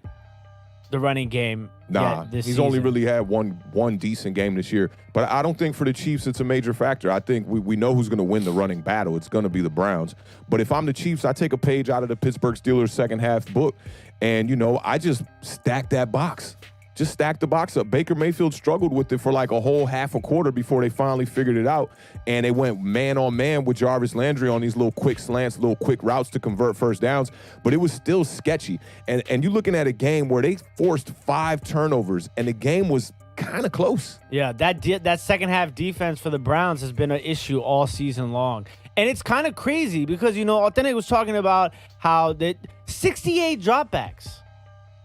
the running game Nah, yet this he's season. only really had one decent game this year. But I don't think for the Chiefs it's a major factor. I think we know who's going to win the running battle. It's going to be the Browns. But if I'm the Chiefs, I take a page out of the Pittsburgh Steelers second half book, and, I just stack that box. Just stack the box up. Baker Mayfield struggled with it for like a whole half a quarter before they finally figured it out. And they went man on man with Jarvis Landry on these little quick slants, little quick routes to convert first downs. But it was still sketchy. And you're looking at a game where they forced 5 turnovers, and the game was kind of close. Yeah, that second half defense for the Browns has been an issue all season long. And it's kind of crazy because, Awthentik was talking about how the 68 dropbacks,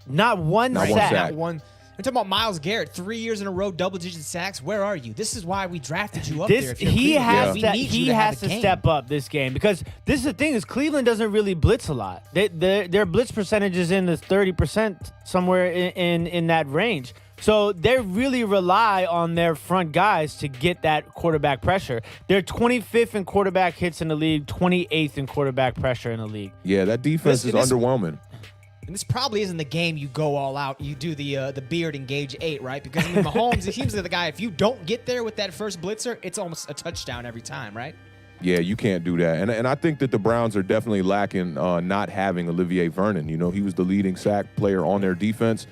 not one Not sack. one sack. Not one. I'm talking about Myles Garrett, 3 years in a row, double-digit sacks. Where are you? This is why we drafted you up there. If you're He Cleveland. has We to, need he you to have has a to game. step up this game because this is the thing is Cleveland doesn't really blitz a lot. Their blitz percentage is in the 30%, somewhere in that range. So they really rely on their front guys to get that quarterback pressure. They're 25th in quarterback hits in the league, 28th in quarterback pressure in the league. Yeah, that defense is underwhelming. And this probably isn't the game you go all out. You do the beard engage 8, right? Because Mahomes, he seems like the guy, if you don't get there with that first blitzer, it's almost a touchdown every time, right? Yeah, you can't do that. And I think that the Browns are definitely lacking not having Olivier Vernon. He was the leading sack player on their defense.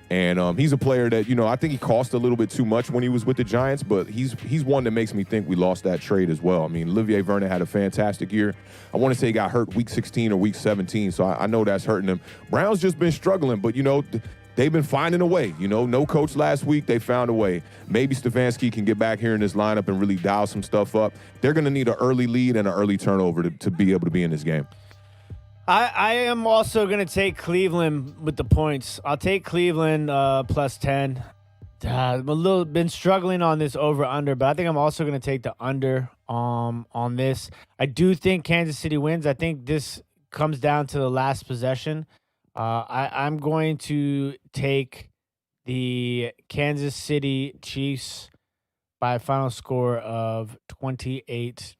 And he's a player that, I think he cost a little bit too much when he was with the Giants, but he's one that makes me think we lost that trade as well. I mean, Olivier Vernon had a fantastic year. I want to say he got hurt week 16 or week 17, so I know that's hurting him. Browns just been struggling, but, they've been finding a way. No coach last week. They found a way. Maybe Stefanski can get back here in this lineup and really dial some stuff up. They're going to need an early lead and an early turnover to be able to be in this game. I am also going to take Cleveland with the points. I'll take Cleveland plus 10. I'm been struggling on this over-under, but I think I'm also going to take the under on this. I do think Kansas City wins. I think this comes down to the last possession. I'm going to take the Kansas City Chiefs by a final score of 28-24.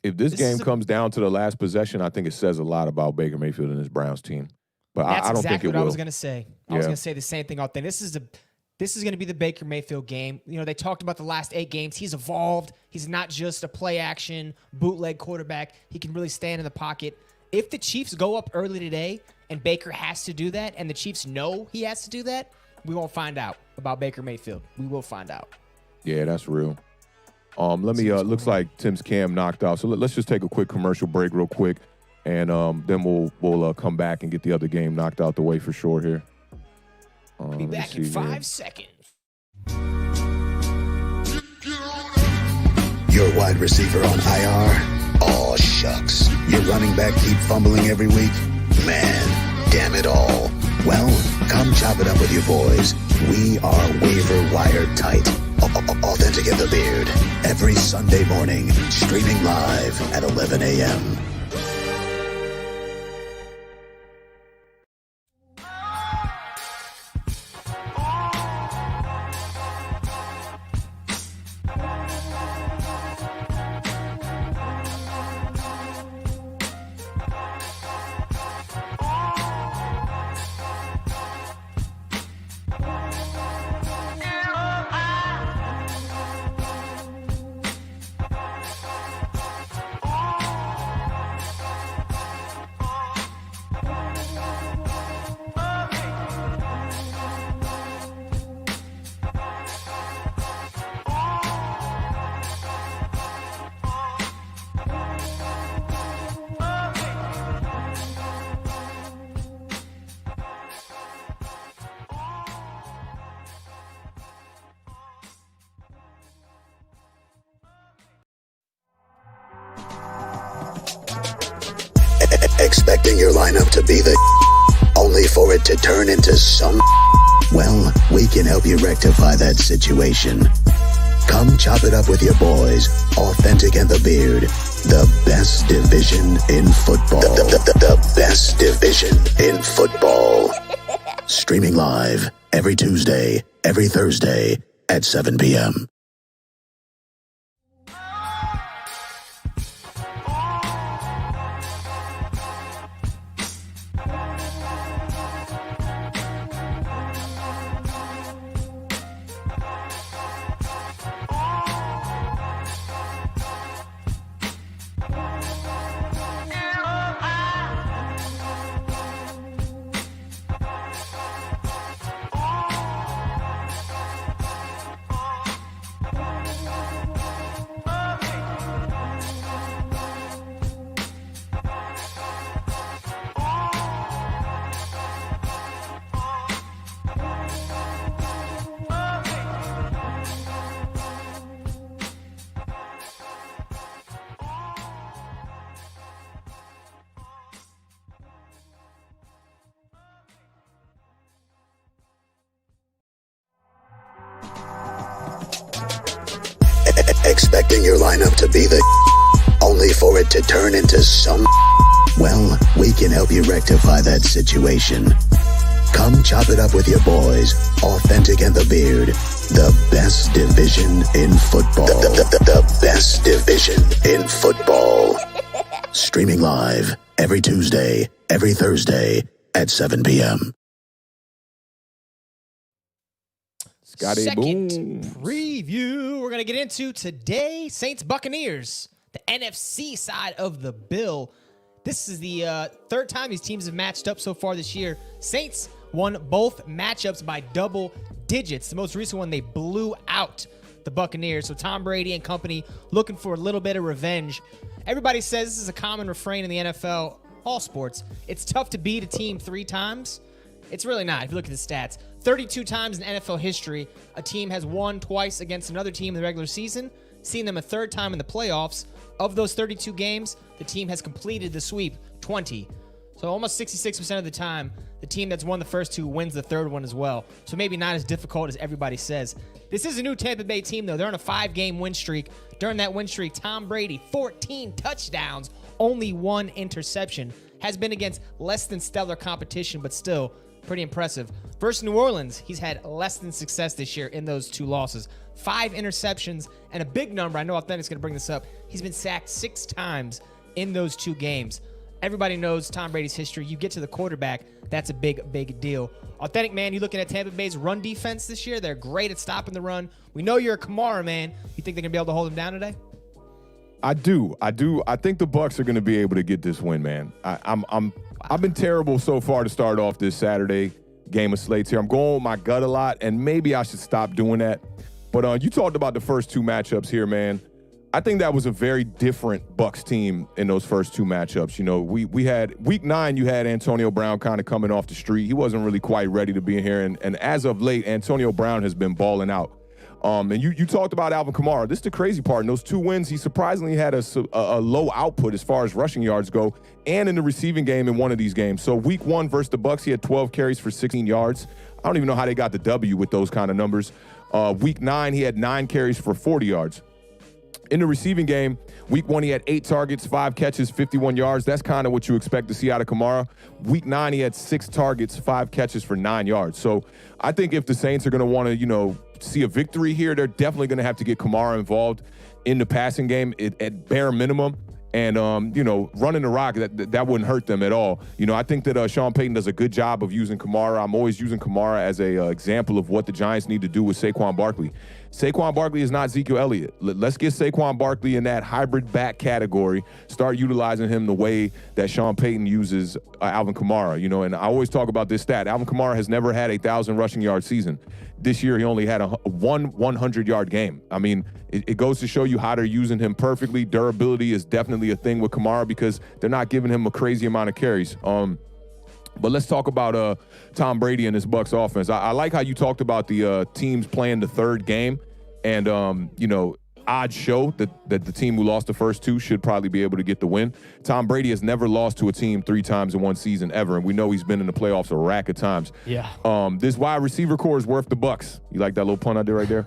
If this game comes down to the last possession, I think it says a lot about Baker Mayfield and his Browns team. But That's I don't exactly think it what will. I was going to say. I was Yeah. going to say the same thing out there. This is going to be the Baker Mayfield game. They talked about the last 8 games. He's evolved. He's not just a play-action, bootleg quarterback. He can really stand in the pocket. If the Chiefs go up early today and Baker has to do that and the Chiefs know he has to do that, we won't find out about Baker Mayfield. We will find out. Yeah, that's real. Looks like Tim's cam knocked out. So let's just take a quick commercial break real quick, and then we'll come back and get the other game knocked out the way for sure here. Be back in 5 seconds. Your wide receiver on IR? Aw, shucks. Your running back keep fumbling every week? Man, damn it all. Well, come chop it up with your boys. We are waiver wire tight. Awthentik and the Beard. Every Sunday morning, streaming live at 11 a.m. Expecting your lineup to be the only for it to turn into some. Well, we can help you rectify that situation. Come chop it up with your boys, Awthentik and the Beard. The best division in football. The best division in football. Streaming live every Tuesday, every Thursday at 7 p.m. Expecting your lineup to be the only for it to turn into some. Well, we can help you rectify that situation. Come chop it up with your boys, Awthentik and the Beard. The best division in football. The best division in football. Streaming live every Tuesday, every Thursday at 7 p.m. Scotty Second Boom. preview we're going to get into today, Saints Buccaneers, the NFC side of the bill. This is the third time these teams have matched up so far this year. Saints won both matchups by double digits. The most recent one, they blew out the Buccaneers. So Tom Brady and company looking for a little bit of revenge. Everybody says this is a common refrain in the NFL, all sports. It's tough to beat a team 3 times. It's really not. If you look at the stats, 32 times in NFL history, a team has won twice against another team in the regular season, seen them a third time in the playoffs. Of those 32 games, the team has completed the sweep 20. So almost 66% of the time, the team that's won the first 2 wins the third one as well. So maybe not as difficult as everybody says. This is a new Tampa Bay team, though. They're on a 5-game win streak. During that win streak, Tom Brady, 14 touchdowns, only 1 interception. Has been against less than stellar competition, but still pretty impressive. Versus New Orleans, he's had less than success this year in those 2 losses. 5 interceptions and a big number. I know Awthentik's going to bring this up. He's been sacked 6 times in those 2 games. Everybody knows Tom Brady's history. You get to the quarterback, that's a big, big deal. Authentik, man, you looking at Tampa Bay's run defense this year? They're great at stopping the run. We know you're a Kamara, man. You think they're going to be able to hold him down today? I do. I think the Bucs are going to be able to get this win, man. I've been terrible so far to start off this Saturday game of slates here. I'm going with my gut a lot, and maybe I should stop doing that. But you talked about the first 2 matchups here, man. I think that was a very different Bucs team in those first 2 matchups. You know, we had week 9, you had Antonio Brown kind of coming off the street. He wasn't really quite ready to be in here. And as of late, Antonio Brown has been balling out. And you talked about Alvin Kamara. This is the crazy part. In those 2 wins, he surprisingly had a low output as far as rushing yards go and in the receiving game in one of these games. So week 1 versus the Bucs, he had 12 carries for 16 yards. I don't even know how they got the W with those kind of numbers. Week 9, he had 9 carries for 40 yards. In the receiving game, week 1, he had 8 targets, 5 catches, 51 yards. That's kind of what you expect to see out of Kamara. Week 9, he had 6 targets, 5 catches for 9 yards. So I think if the Saints are going to want to, see a victory here, they're definitely going to have to get Kamara involved in the passing game at bare minimum. And, running the rock, that wouldn't hurt them at all. I think that Sean Payton does a good job of using Kamara. I'm always using Kamara as a example of what the Giants need to do with Saquon Barkley. Saquon Barkley is not Ezekiel Elliott. Let's get Saquon Barkley in that hybrid back category, start utilizing him the way that Sean Payton uses Alvin Kamara. And I always talk about this stat. Alvin Kamara has never had a 1,000 rushing yard season. This year, he only had a 100-yard game. I mean, it goes to show you how they're using him perfectly. Durability is definitely a thing with Kamara because they're not giving him a crazy amount of carries. But let's talk about Tom Brady and his Bucs offense. I like how you talked about the teams playing the third game. And, odds show that the team who lost the first two should probably be able to get the win. Tom Brady has never lost to a team 3 times in one season ever, and we know he's been in the playoffs a rack of times. Yeah. This wide receiver core is worth the bucks. You like that little pun I did right there?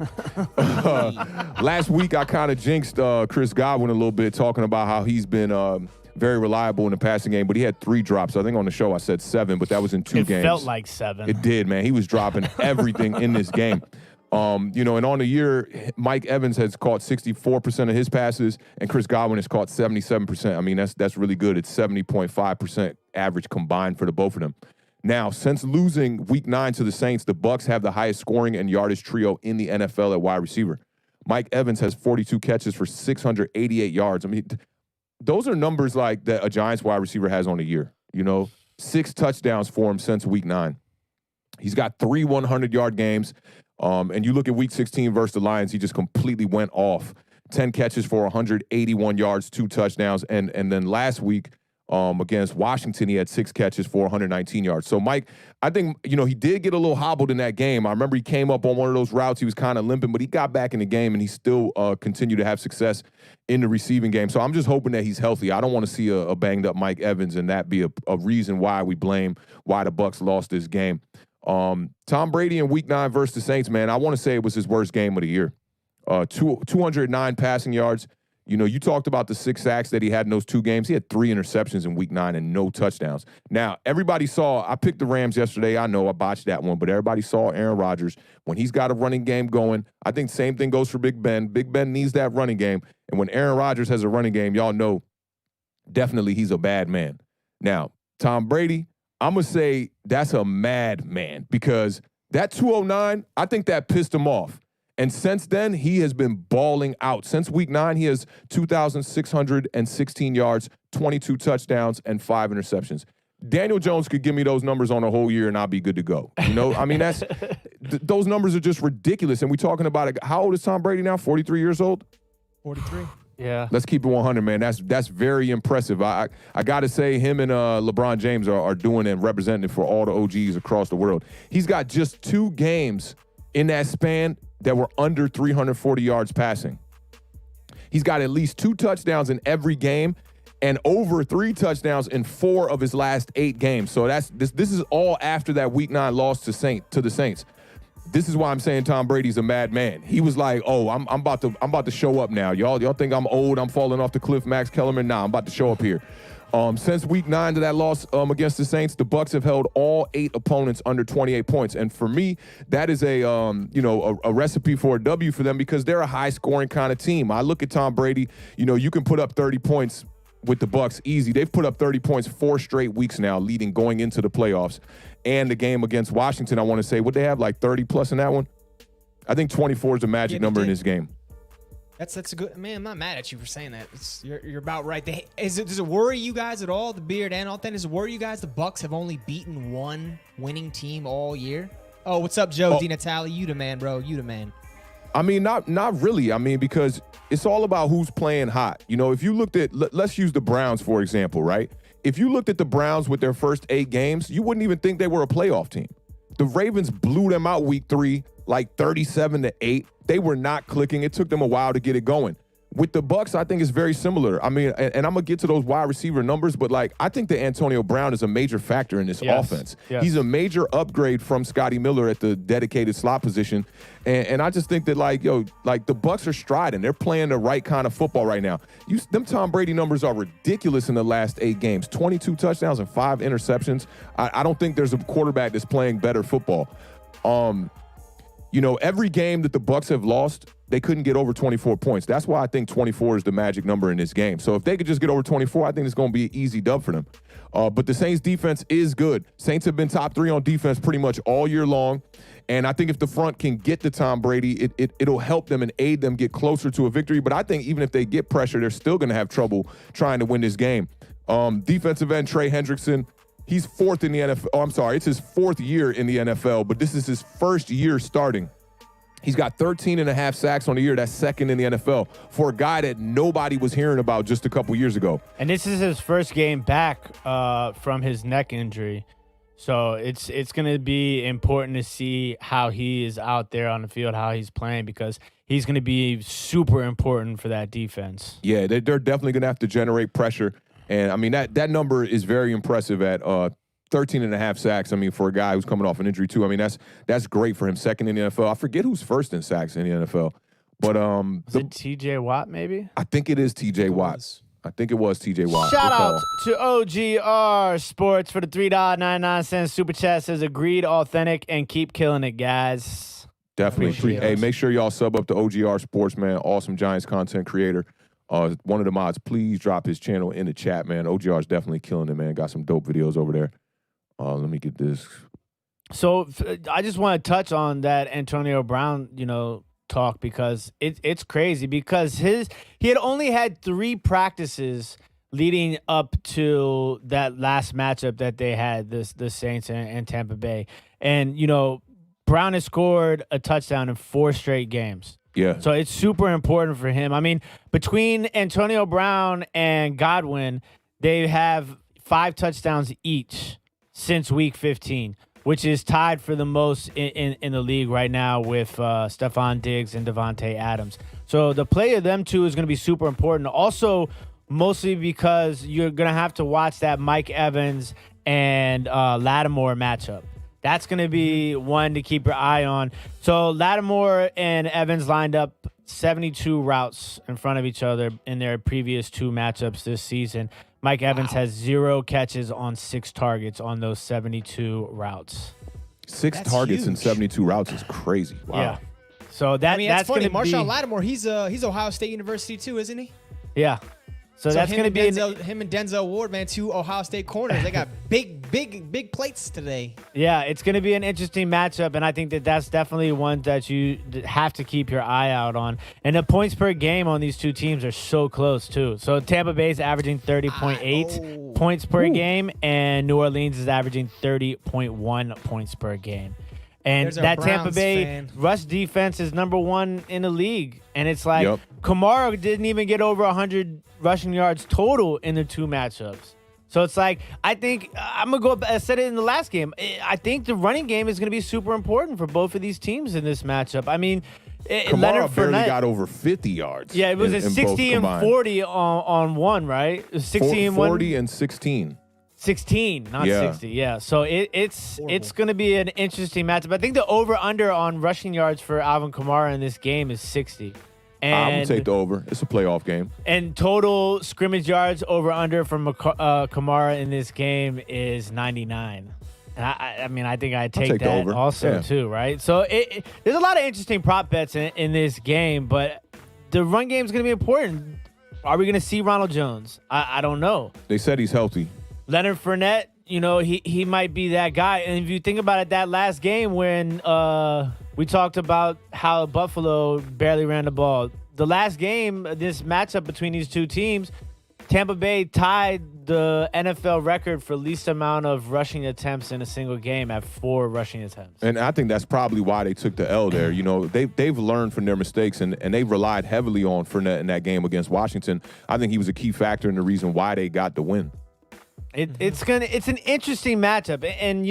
Last week, I kind of jinxed Chris Godwin a little bit, talking about how he's been very reliable in the passing game, but he had 3 drops. I think on the show I said 7, but that was in 2 games. It felt like 7. It did, man. He was dropping everything in this game. And on the year, Mike Evans has caught 64% of his passes, and Chris Godwin has caught 77%. I mean, that's really good. It's 70.5% average combined for the both of them. Now, since losing Week 9 to the Saints, the Bucs have the highest scoring and yardage trio in the NFL at wide receiver. Mike Evans has 42 catches for 688 yards. I mean, those are numbers like that a Giants wide receiver has on a year. 6 touchdowns for him since Week 9. He's got 3 100-yard games. And you look at Week 16 versus the Lions, he just completely went off. 10 catches for 181 yards, 2 touchdowns. And then last week against Washington, he had 6 catches for 119 yards. So, Mike, I think, he did get a little hobbled in that game. I remember he came up on one of those routes. He was kind of limping, but he got back in the game, and he still continued to have success in the receiving game. So I'm just hoping that he's healthy. I don't want to see a banged-up Mike Evans and that be a reason why we blame why the Bucs lost this game. Tom Brady in Week 9 versus the Saints, man, I want to say it was his worst game of the year. 209 passing yards. You talked about the 6 sacks that he had in those 2 games. He had 3 interceptions in Week 9 and no touchdowns. Now, everybody saw, I picked the Rams yesterday. I know I botched that one, but everybody saw Aaron Rodgers. When he's got a running game going, I think same thing goes for Big Ben. Big Ben needs that running game. And when Aaron Rodgers has a running game, y'all know definitely he's a bad man. Now, Tom Brady, I'm going to say that's a madman because that 209, I think that pissed him off. And since then, he has been balling out. Since Week 9, he has 2,616 yards, 22 touchdowns, and 5 interceptions. Daniel Jones could give me those numbers on a whole year and I'll be good to go. I mean, those numbers are just ridiculous. And we're talking about it. How old is Tom Brady now? 43 years old? 43. Yeah. Let's keep it 100, man. That's very impressive. I got to say, him and LeBron James are doing and representing for all the OGs across the world. He's got just 2 games in that span that were under 340 yards passing. He's got at least 2 touchdowns in every game and over 3 touchdowns in 4 of his last 8 games. So this is all after that Week 9 loss to the Saints. This is why I'm saying Tom Brady's a madman. He was like, "Oh, I'm about to show up now. Y'all think I'm old? I'm falling off the cliff, Max Kellerman? Nah, I'm about to show up here." Since Week 9 to that loss against the Saints, the Bucs have held all 8 opponents under 28 points, and for me, that is a recipe for a W for them because they're a high-scoring kind of team. I look at Tom Brady. You can put up 30 points with the Bucs easy. They've put up 30 points 4 straight weeks now, leading going into the playoffs. And the game against Washington, I want to say, would they have like 30 plus in that one? I think 24 is the magic number in this game. That's a good, man. I'm not mad at you for saying that. You're about right. Does it worry you guys at all? The Beard and Awthentik, does it worry you guys? The Bucs have only beaten 1 winning team all year. Oh, what's up, Joe? DiNatale, you the man, bro. You the man. I mean, not really. I mean, because it's all about who's playing hot. If you looked at, let's use the Browns, for example, right? If you looked at the Browns with their first 8 games, you wouldn't even think they were a playoff team. The Ravens blew them out Week 3, like 37-8. They were not clicking. It took them a while to get it going. With the Bucs, I think it's very similar. I mean, and I'm going to get to those wide receiver numbers, but I think that Antonio Brown is a major factor in this offense. Yes. He's a major upgrade from Scotty Miller at the dedicated slot position. And I just think that, the Bucs are striding. They're playing the right kind of football right now. Them Tom Brady numbers are ridiculous in the last 8 games. 22 touchdowns and 5 interceptions. I don't think there's a quarterback that's playing better football. Every game that the Bucs have lost, they couldn't get over 24 points. That's why I think 24 is the magic number in this game. So if they could just get over 24, I think it's going to be an easy dub for them. But the Saints defense is good. Saints have been top 3 on defense pretty much all year long. And I think if the front can get to Tom Brady, it'll help them and aid them get closer to a victory. But I think even if they get pressure, they're still going to have trouble trying to win this game. Defensive end Trey Hendrickson, he's 4th in the NFL. Oh, I'm sorry. It's his 4th year in the NFL, but this is his first year starting. He's got 13.5 sacks on the year. That's 2nd in the NFL for a guy that nobody was hearing about just a couple years ago. And this is his first game back from his neck injury. So it's going to be important to see how he is out there on the field, how he's playing, because he's going to be super important for that defense. Yeah, they're definitely going to have to generate pressure. And, I mean, that number is very impressive at 13 and a half sacks. I mean, for a guy who's coming off an injury, too. I mean, that's great for him. Second in the NFL. I forget who's first in sacks in the NFL. But is it T.J. Watt, maybe? I think it is T.J. Watt. I think it was T.J. Watt. Shout out to OGR Sports for the $3.99 super chat. Says agreed, authentic, and keep killing it, guys. Definitely. Hey, make sure y'all sub up to OGR Sports, man. Awesome Giants content creator. One of the mods, please drop his channel in the chat, man. OGR is definitely killing it, man. Got some dope videos over there. Let me get this. So I just want to touch on that Antonio Brown, talk, because it's crazy, because he had only had 3 practices leading up to that last matchup that they had, the Saints and Tampa Bay. And, Brown has scored a touchdown in 4 straight games. Yeah. So it's super important for him. I mean, between Antonio Brown and Godwin, they have 5 touchdowns each since week 15, which is tied for the most in the league right now with Stephon Diggs and Devontae Adams. So the play of them two is going to be super important. Also, mostly because you're going to have to watch that Mike Evans and Lattimore matchup. That's going to be one to keep your eye on. So Lattimore and Evans lined up 72 routes in front of each other in their previous 2 matchups this season. Mike Evans has 0 catches on 6 targets on those 72 routes. 6 targets in 72 routes is crazy. Wow. Yeah. So that's funny. going to be Marshawn Lattimore, he's Ohio State University too, isn't he? Yeah. So that's going to be him and Denzel Ward, man, 2 Ohio State corners. They got big plates today. Yeah, it's going to be an interesting matchup, and I think that's definitely one that you have to keep your eye out on. And the points per game on these 2 teams are so close too. So Tampa Bay is averaging 30.8 points per game, and New Orleans is averaging 30.1 points per game. And that Tampa Bay rush defense is number 1 in the league. And it's like Kamara didn't even get over 100 rushing yards total in the 2 matchups. So it's like, I think I'm going to go, I said it in the last game, I think the running game is going to be super important for both of these teams in this matchup. I mean, Kamara barely got over 50 yards. Yeah, it was a 60 and 40 on one, right? 60 and 40 and 16. 16, not 60. Yeah. So it's going to be an interesting matchup. I think the over-under on rushing yards for Alvin Kamara in this game is 60. And I'm going to take the over. It's a playoff game. And total scrimmage yards over-under from Kamara in this game is 99. And I mean, I think I'd take that also too, right? So there's a lot of interesting prop bets in this game, but the run game is going to be important. Are we going to see Ronald Jones? I don't know. They said he's healthy. Leonard Fournette, he might be that guy. And if you think about it, that last game when we talked about how Buffalo barely ran the ball. The last game, this matchup between these 2 teams, Tampa Bay tied the NFL record for least amount of rushing attempts in a single game at 4 rushing attempts. And I think that's probably why they took the L there. They've learned from their mistakes, and they relied heavily on Fournette in that game against Washington. I think he was a key factor in the reason why they got the win. It's an interesting matchup, and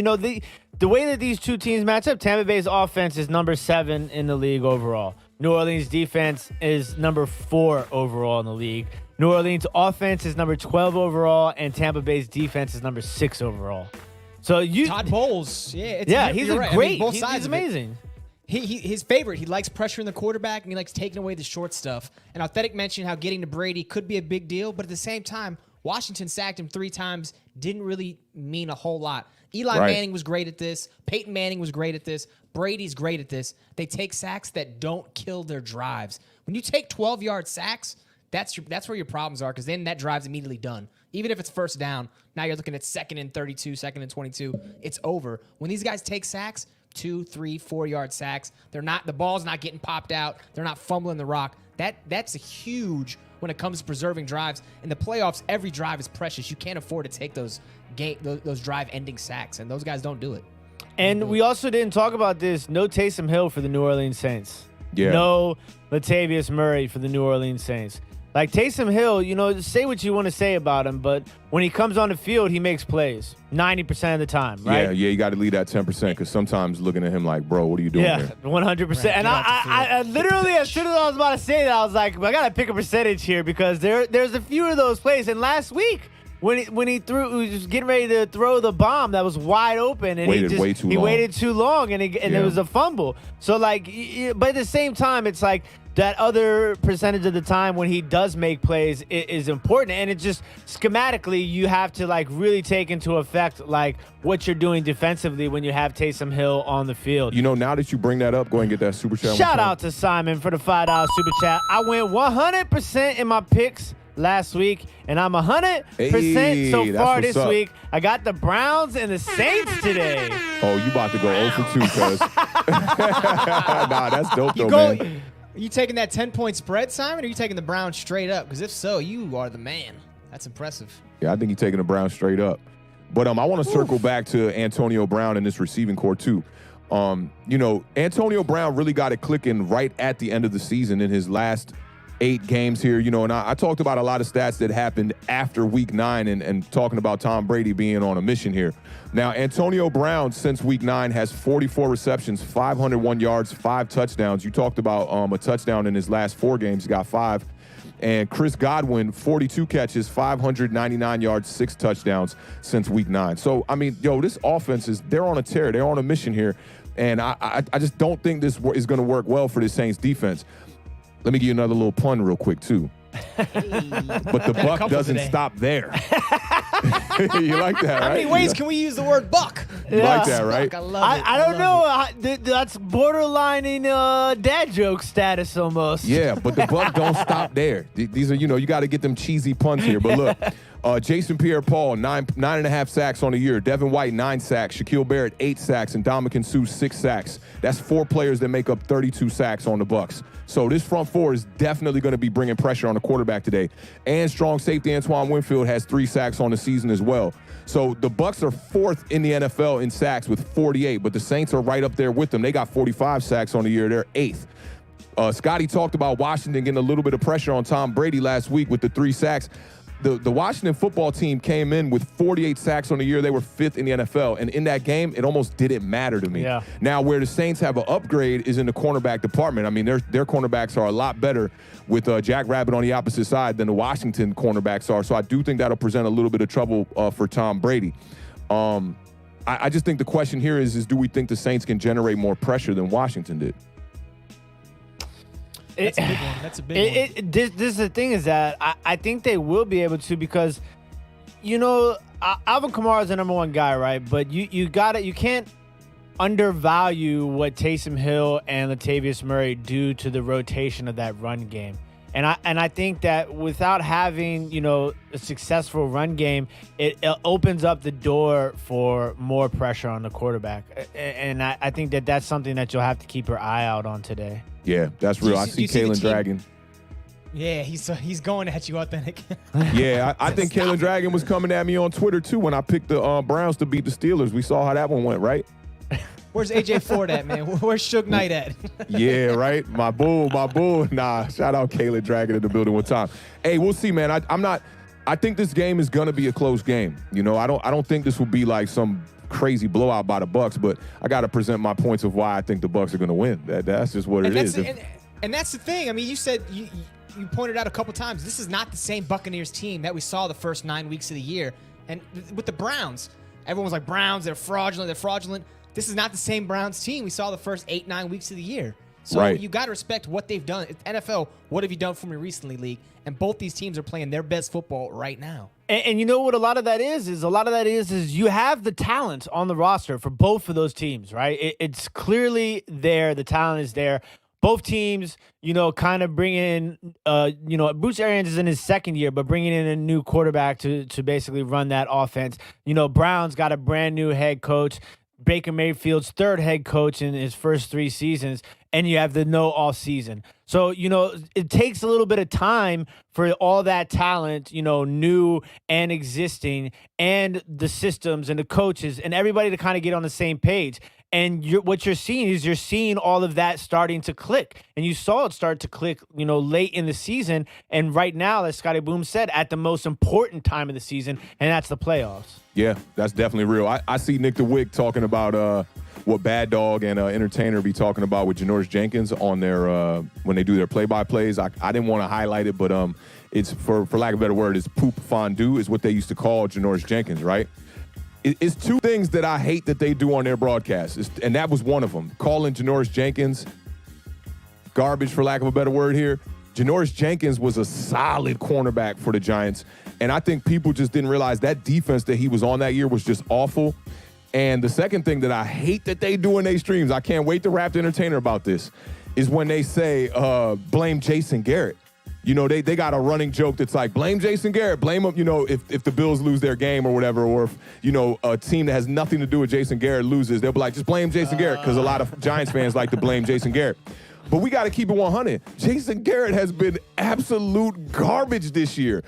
the way that these 2 teams match up, Tampa Bay's offense is number 7 in the league overall. New Orleans defense is number 4 overall in the league. New Orleans offense is number 12 overall, and Tampa Bay's defense is number 6 overall. So Todd Bowles, he's right. great. Both sides, he's amazing. His favorite. He likes pressuring the quarterback, and he likes taking away the short stuff. And Awthentik mentioned how getting to Brady could be a big deal, but at the same time, Washington sacked him 3 times, didn't really mean a whole lot. Eli Manning was great at this. Peyton Manning was great at this. Brady's great at this. They take sacks that don't kill their drives. When you take 12-yard sacks, that's where your problems are, because then that drive's immediately done. Even if it's first down, now you're looking at 2nd and 32, 2nd and 22. It's over. When these guys take sacks, 2, 3, 4-yard sacks, the ball's not getting popped out. They're not fumbling the rock. That's a huge when it comes to preserving drives. In the playoffs, every drive is precious. You can't afford to take those drive-ending sacks, and those guys don't do it. And we also didn't talk about this. No Taysom Hill for the New Orleans Saints. Yeah. No Latavius Murray for the New Orleans Saints. Like Taysom Hill, say what you want to say about him, but when he comes on the field, he makes plays 90% of the time, right? Yeah, you got to leave that 10% because sometimes looking at him like, bro, what are you doing here? 100%. Right, and I literally, as soon as I was about to say that, I was like, I got to pick a percentage here because there's a few of those plays. And last week, when he was getting ready to throw the bomb that was wide open, and waited too long, and it was a fumble. So but at the same time, it's like that other percentage of the time when he does make plays is important, and it just schematically you have to really take into effect what you're doing defensively when you have Taysom Hill on the field. Now that you bring that up, go ahead and get that super chat. Shout out to Simon for the $5 super chat. I went 100% in my picks last week, and I'm 100% so far this week. I got the Browns and the Saints today. Oh, you about to go 0 for 2, cuz. Nah, that's dope, man. Are you taking that 10-point spread, Simon, or are you taking the Browns straight up? Because if so, you are the man. That's impressive. Yeah, I think he's taking the Browns straight up. But I want to circle back to Antonio Brown and this receiving core, too. Antonio Brown really got it clicking right at the end of the season in his last 8 games here, and I talked about a lot of stats that happened after week 9 and talking about Tom Brady being on a mission here. Now, Antonio Brown, since week 9, has 44 receptions, 501 yards, 5 touchdowns. You talked about a touchdown in his last 4 games. He got 5. And Chris Godwin, 42 catches, 599 yards, 6 touchdowns since week 9. So, this offense they're on a tear. They're on a mission here. And I just don't think this is going to work well for the Saints defense. Let me give you another little pun real quick, too. But the buck doesn't stop there. You like that, right? How many ways can we use the word buck? You like that, right? I love it. I don't know. That's borderlining dad joke status almost. Yeah, but the buck don't stop there. These are, you got to get them cheesy puns here. But look, Jason Pierre-Paul, 9.5 sacks on the year. Devin White, 9 sacks. Shaquille Barrett, 8 sacks. And Ndamukong Suh, 6 sacks. That's 4 players that make up 32 sacks on the Bucs. So this front four is definitely going to be bringing pressure on the quarterback today. And strong safety Antoine Winfield has 3 sacks on the season as well. So the Bucs are 4th in the NFL in sacks with 48, but the Saints are right up there with them. They got 45 sacks on the year. They're 8th. Scotty talked about Washington getting a little bit of pressure on Tom Brady last week with the 3 sacks. The Washington football team came in with 48 sacks on the year. They were 5th in the NFL. And in that game, it almost didn't matter to me. Yeah. Now, where the Saints have an upgrade is in the cornerback department. Their cornerbacks are a lot better with Jack Rabbit on the opposite side than the Washington cornerbacks are. So I do think that'll present a little bit of trouble for Tom Brady. I just think the question here is do we think the Saints can generate more pressure than Washington did? That's a big one. That's a big one. This is the thing is that I think they will be able to because, Alvin Kamara is the number 1 guy, right? But you can't undervalue what Taysom Hill and Latavius Murray do to the rotation of that run game. And I think that without having, a successful run game, it opens up the door for more pressure on the quarterback. And I think that that's something that you'll have to keep your eye out on today. Yeah, that's real. I see Kalen Dragon. Yeah, he's going at you, Authentic. Yeah, I think Kalen Dragon was coming at me on Twitter, too, when I picked the Browns to beat the Steelers. We saw how that one went, right? Where's AJ Ford at, man? Where's Suge Knight at? Yeah, right? My bull. Nah, shout out Kalen Dragon in the building one time. Hey, we'll see, man. I think this game is going to be a close game. I don't think this will be like some crazy blowout by the Bucs, but I got to present my points of why I think the Bucs are going to win. That's just what it is. And that's the thing. You said you pointed out a couple times, this is not the same Buccaneers team that we saw the first 9 weeks of the year. And with the Browns, everyone was like, Browns, they're fraudulent. This is not the same Browns team we saw the first 8-9 weeks of the year. So right. You got to respect what they've done. NFL, what have you done for me recently, League? And both these teams are playing their best football right now. And you know what a lot of that is you have the talent on the roster for both of those teams, right? It's clearly there. The talent is there. Both teams, kind of bring in, Bruce Arians is in his 2nd year, but bringing in a new quarterback to basically run that offense. Brown's got a brand new head coach. Baker Mayfield's 3rd head coach in his first 3 seasons, and you have the no off season. So, it takes a little bit of time for all that talent, new and existing, and the systems and the coaches and everybody to kind of get on the same page. And what you're seeing all of that starting to click. And you saw it start to click, late in the season. And right now, as Scotty Boom said, at the most important time of the season, and that's the playoffs. Yeah, that's definitely real. I see Nick DeWick talking about what Bad Dog and Entertainer be talking about with Janoris Jenkins on their when they do their play-by-plays. I didn't want to highlight it, but it's for lack of a better word, it's poop fondue is what they used to call Janoris Jenkins, right? It's two things that I hate that they do on their broadcasts, and that was one of them. Calling Janoris Jenkins garbage, for lack of a better word here. Janoris Jenkins was a solid cornerback for the Giants, and I think people just didn't realize that defense that he was on that year was just awful. And the second thing that I hate that they do in their streams, I can't wait to rap the Entertainer about this, is when they say, blame Jason Garrett. They got a running joke that's like, blame Jason Garrett, blame him, if the Bills lose their game or whatever, or if, a team that has nothing to do with Jason Garrett loses, they'll be like, just blame Jason Garrett, because a lot of Giants fans like to blame Jason Garrett. But we got to keep it 100. Jason Garrett has been absolute garbage this year.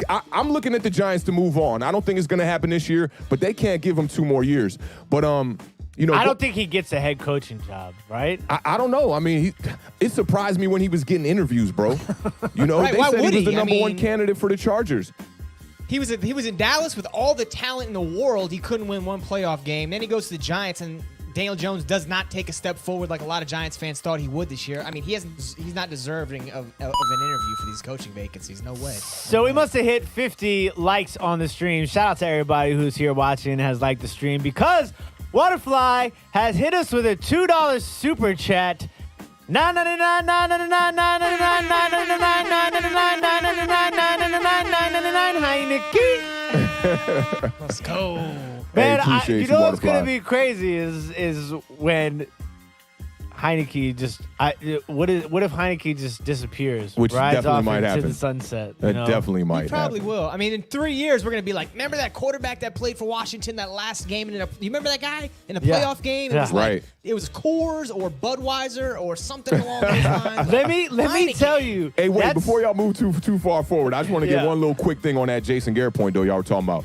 I'm looking at the Giants to move on. I don't think it's going to happen this year, but they can't give him 2 more years. But, I don't think he gets a head coaching job, right? I don't know. I mean, it surprised me when he was getting interviews, bro. Right, they why said would he was the he? number one candidate for the Chargers. He was in Dallas with all the talent in the world. He couldn't win one playoff game. Then he goes to the Giants, and Daniel Jones does not take a step forward like a lot of Giants fans thought he would this year. I mean, he's not deserving of an interview for these coaching vacancies. No way. So we must have hit 50 likes on the stream. Shout out to everybody who's here watching and has liked the stream, because Waterfly has hit us with a $2 super chat. Heineke. Let's go. Man, appreciate you know what's Waterfly. gonna be crazy is when Heineke just what if Heineke just disappears, Which rides definitely off might into happen. the sunset? That definitely might He probably happen. will. I mean, in 3 years, we're going to be like, remember that quarterback that played for Washington that last game? You remember that guy in a playoff game? It Yeah. was like, Right. it was Coors or Budweiser or something along those lines. Let me Heineke. tell you. Hey, wait, that's- before y'all move too far forward, I just want to Yeah. get one little quick thing on that Jason Garrett point, though, y'all were talking about.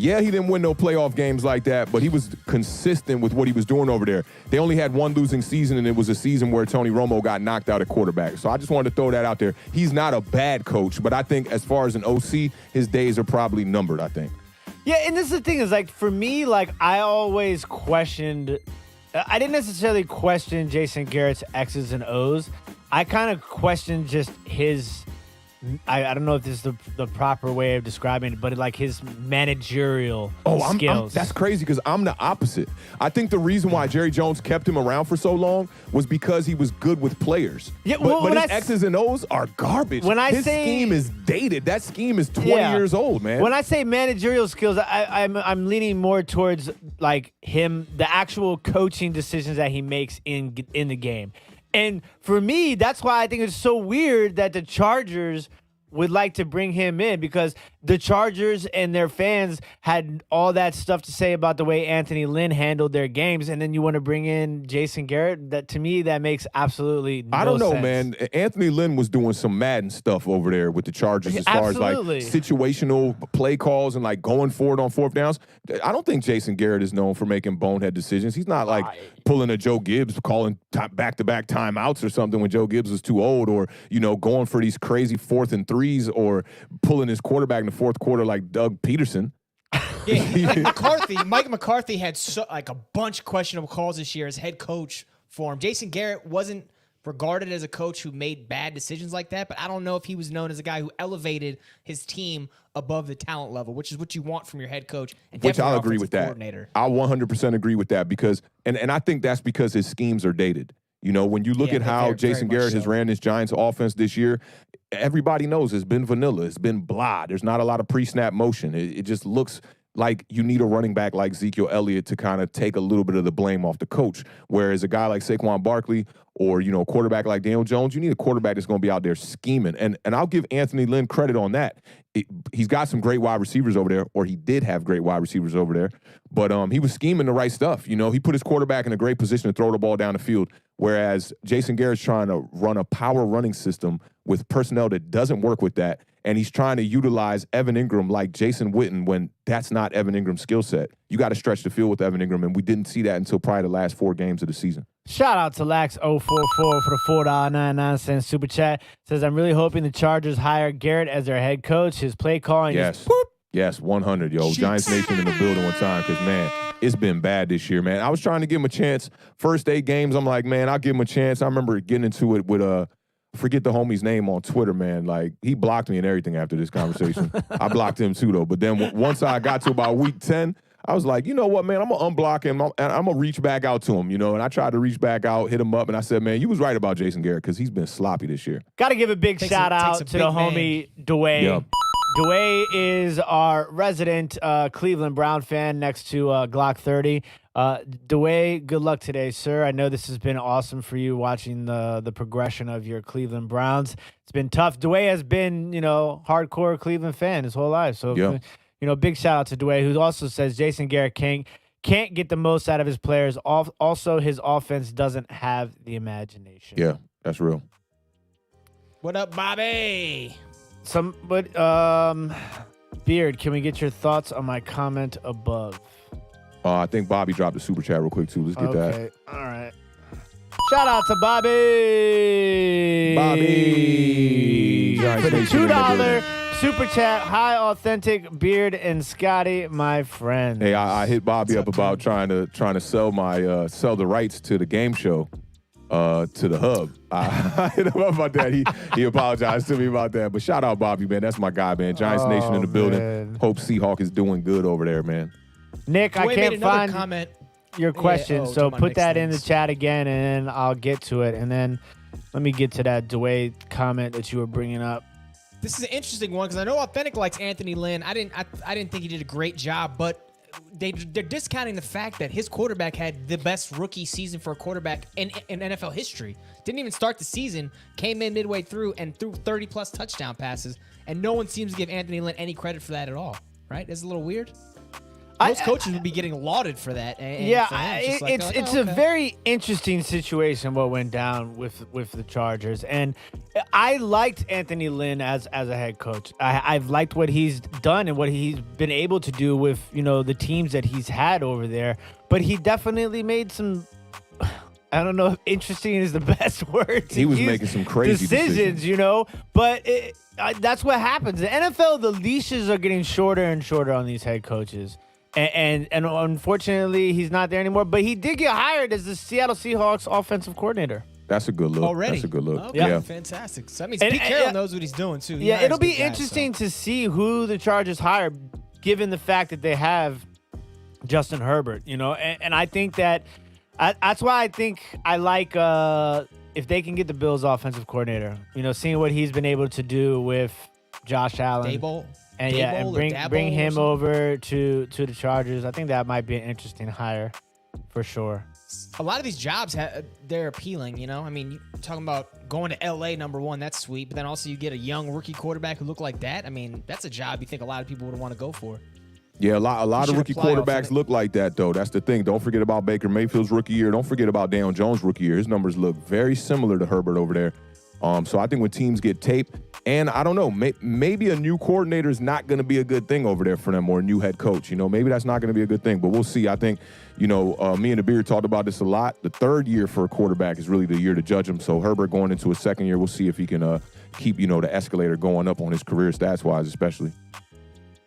Yeah, he didn't win no playoff games like that, but he was consistent with what he was doing over there. They only had one losing season, and it was a season where Tony Romo got knocked out at quarterback. So I just wanted to throw that out there. He's not a bad coach, but I think as far as an OC, his days are probably numbered, I think. Yeah, and this is the thing is, like, for me, like, I always questioned. I didn't necessarily question Jason Garrett's X's and O's. I kind of questioned just his. I don't know if this is the proper way of describing it, but like his managerial skills. That's crazy because I'm the opposite. I think the reason why Jerry Jones kept him around for so long was because he was good with players. Yeah, but when his X's and O's are garbage. His scheme is dated. That scheme is 20 years old, man. When I say managerial skills, I'm leaning more towards like him, the actual coaching decisions that he makes in the game. And for me, that's why I think it's so weird that the Chargers would like to bring him in, because the Chargers and their fans had all that stuff to say about the way Anthony Lynn handled their games, and then you want to bring in Jason Garrett. That, to me, that makes absolutely no sense. I don't know, man. Anthony Lynn was doing some Madden stuff over there with the Chargers as far as like situational play calls and like going for it on fourth downs. I don't think Jason Garrett is known for making bonehead decisions. He's not like pulling a Joe Gibbs, calling back-to-back timeouts or something when Joe Gibbs was too old, or, going for these crazy 4th and 3s, or pulling his quarterback in the fourth quarter like Doug Peterson. Yeah, Mike McCarthy had a bunch of questionable calls this year as head coach for him. Jason Garrett wasn't regarded as a coach who made bad decisions like that, but I don't know if he was known as a guy who elevated his team above the talent level, which is what you want from your head coach. And Which I'll agree offensive with that. coordinator. I'll 100% agree with that because, and I think that's because his schemes are dated. When you look at how Jason Garrett has ran his Giants offense this year, everybody knows it's been vanilla. It's been blah. There's not a lot of pre-snap motion. It just looks like you need a running back like Ezekiel Elliott to kind of take a little bit of the blame off the coach. Whereas a guy like Saquon Barkley or, a quarterback like Daniel Jones, you need a quarterback that's going to be out there scheming. And I'll give Anthony Lynn credit on that. He's got some great wide receivers over there, or he did have great wide receivers over there. But he was scheming the right stuff. He put his quarterback in a great position to throw the ball down the field, whereas Jason Garrett's trying to run a power running system with personnel that doesn't work with that. And he's trying to utilize Evan Ingram like Jason Witten when that's not Evan Ingram's skill set. You got to stretch the field with Evan Ingram, and we didn't see that until probably the last 4 games of the season. Shout out to Lax044 for the $4.99 super chat. Says, I'm really hoping the Chargers hire Garrett as their head coach. His play calling is whoop. Yes, 100, yo. Giants Nation in the building one time because, man, it's been bad this year, man. I was trying to give him a chance. First 8 games, I'm like, man, I'll give him a chance. I remember getting into it with forget the homie's name on Twitter, man. Like, he blocked me and everything after this conversation. I blocked him too, though. But then once I got to about week 10, I was like, you know what, man, I'm going to unblock him, and I'm going to reach back out to him, And I tried to reach back out, hit him up, and I said, man, you was right about Jason Garrett because he's been sloppy this year. Got to give a big shout out to the homie Dwayne. Yep. Dwayne is our resident Cleveland Brown fan next to Glock 30. Dwayne, good luck today, sir. I know this has been awesome for you watching the progression of your Cleveland Browns. It's been tough. Dwayne has been, hardcore Cleveland fan his whole life. So, big shout out to Dwayne, who also says Jason Garrett can't get the most out of his players. Also, his offense doesn't have the imagination. Yeah, that's real. What up, Bobby? Beard, can we get your thoughts on my comment above? I think Bobby dropped a super chat real quick, too. Let's get that. Okay, all right. Shout out to Bobby. For the $2 super chat. Hi, Awthentik, Beard, and Scotty, my friends. Hey, I hit Bobby up about trying to sell my sell the rights to the game show to the hub. I hit him up about that. He apologized to me about that. But shout out Bobby, man. That's my guy, man. Giants Nation in the building. Man. Hope Seahawk is doing good over there, man. Nick, I can't find comment. your question, so put that in the things. chat again, and then I'll get to it. And then let me get to that Dwayne comment that you were bringing up. This is an interesting one because I know Awthentik likes Anthony Lynn. I didn't think he did a great job, but they're discounting the fact that his quarterback had the best rookie season for a quarterback in NFL history. Didn't even start the season, came in midway through and threw 30-plus touchdown passes, and no one seems to give Anthony Lynn any credit for that at all. Right? It's a little weird. Most coaches would be getting lauded for that. It's a very interesting situation what went down with the Chargers, and I liked Anthony Lynn as a head coach. I've liked what he's done and what he's been able to do with the teams that he's had over there. But he definitely made some. I don't know if interesting is the best word. He was making some crazy decisions. But that's what happens. The NFL, the leashes are getting shorter and shorter on these head coaches. And unfortunately, he's not there anymore. But he did get hired as the Seattle Seahawks offensive coordinator. That's a good look. Already? That's a good look. Okay, Yeah. Fantastic. So that means Pete Carroll knows what he's doing, too. Yeah, it'll be interesting to see who the Chargers hire, given the fact that they have Justin Herbert, And I think that that's why I think I like if they can get the Bills offensive coordinator, seeing what he's been able to do with Josh Allen. And bring him over to the Chargers. I think that might be an interesting hire for sure. A lot of these jobs, they're appealing, I mean, you're talking about going to L.A., number one, that's sweet. But then also you get a young rookie quarterback who look like that. I mean, that's a job you think a lot of people would want to go for. Yeah, a lot of rookie quarterbacks look like that, though. That's the thing. Don't forget about Baker Mayfield's rookie year. Don't forget about Daniel Jones' rookie year. His numbers look very similar to Herbert over there. So I think when teams get tape, and I don't know, maybe a new coordinator is not going to be a good thing over there for them, or a new head coach. Maybe that's not going to be a good thing, but we'll see. I think, me and the Beard talked about this a lot. The third year for a quarterback is really the year to judge him. So Herbert going into his second year, we'll see if he can keep, the escalator going up on his career stats-wise, especially.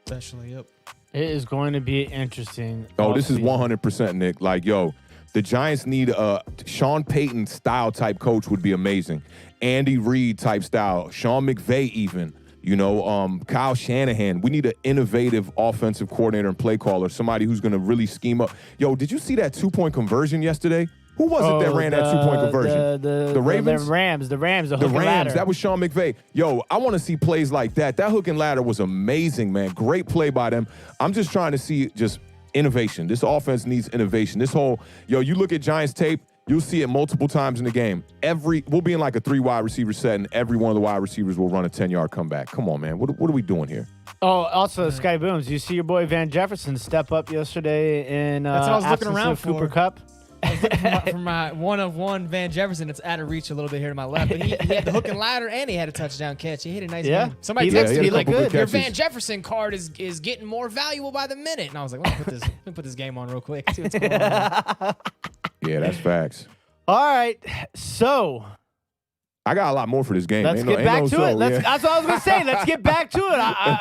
Yep. It is going to be interesting. Oh, this is 100%, Nick. Like, the Giants need a Sean Payton style type coach would be amazing. Andy Reid type style. Sean McVay even. Kyle Shanahan. We need an innovative offensive coordinator and play caller. Somebody who's going to really scheme up. Did you see that 2-point conversion yesterday? Who was it that ran that 2-point conversion? The Ravens? The Rams, the hook and ladder. That was Sean McVay. I want to see plays like that. That hook and ladder was amazing, man. Great play by them. I'm just trying to see just innovation. This offense needs innovation. This whole, you look at Giants tape, You'll see it multiple times in the game. We'll be in like a 3 wide receiver set, and every one of the wide receivers will run a 10-yard comeback. Come on, man. What are we doing here? Oh, also, Sky Booms, you see your boy Van Jefferson step up yesterday in That's what I was looking around for. Cooper Kupp. I was looking for my one-of-one Van Jefferson. It's out of reach a little bit here to my left. But he had the hook and ladder, and he had a touchdown catch. He hit a nice game. Somebody texted me like, your Van Jefferson card is getting more valuable by the minute. And I was like, let me put this game on real quick. See what's going on. Yeah, that's facts. All right, so I got a lot more for this game. Let's get back to it. That's what I was gonna say. Let's get back to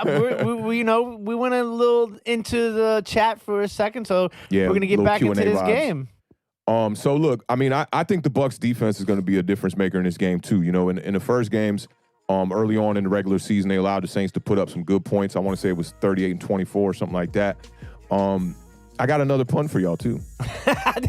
it. We went a little into the chat for a second, so we're gonna get back into this game. So look, I mean, I think the Bucs defense is going to be a difference maker in this game too. You know, in the first games, early on in the regular season, they allowed the Saints to put up some good points. I want to say it was 38-24 or something like that. I got another punt for y'all too.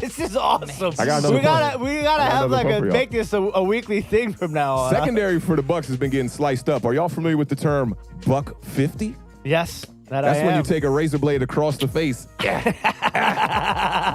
This is awesome. I got another punt. We gotta have make this a weekly thing from now on. Secondary for the Bucs has been getting sliced up. Are y'all familiar with the term buck 50? Yes. That's when you take a razor blade across the face.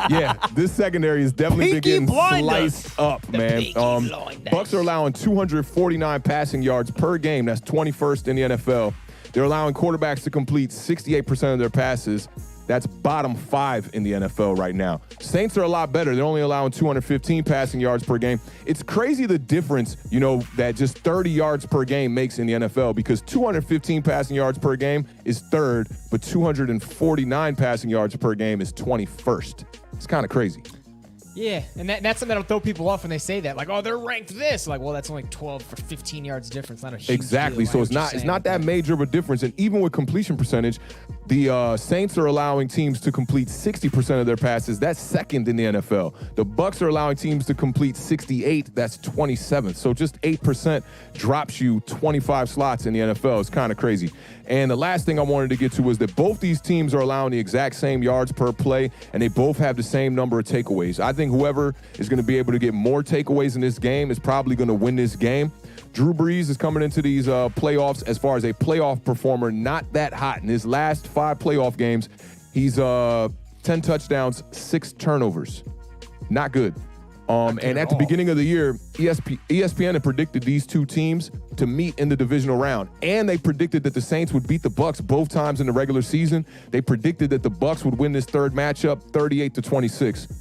Yeah, this secondary has definitely been getting sliced up, man. Bucs are allowing 249 passing yards per game. That's 21st in the NFL. They're allowing quarterbacks to complete 68% of their passes. That's bottom 5 in the NFL right now. Saints are a lot better. They're only allowing 215 passing yards per game. It's crazy the difference, you know, that just 30 yards per game makes in the NFL, because 215 passing yards per game is 3rd, but 249 passing yards per game is 21st. It's kind of crazy. Yeah, and that's something that'll throw people off when they say that. Like, oh, they're ranked this. Like, well, that's only 12 or 15 yards difference. Not a huge Exactly. deal. So it's not that major of a difference. And even with completion percentage, the Saints are allowing teams to complete 60% of their passes. That's 2nd in the NFL. The Bucs are allowing teams to complete 68. That's 27th. So just 8% drops you 25 slots in the NFL. It's kind of crazy. And the last thing I wanted to get to was that both these teams are allowing the exact same yards per play, and they both have the same number of takeaways. I think whoever is going to be able to get more takeaways in this game is probably going to win this game. Drew Brees is coming into these playoffs as far as a playoff performer, not that hot. In his last 5 playoff games, he's 10 touchdowns, 6 turnovers. Not good. And at the beginning of the year, ESPN had predicted these two teams to meet in the divisional round. And they predicted that the Saints would beat the Bucs both times in the regular season. They predicted that the Bucs would win this third matchup 38-26.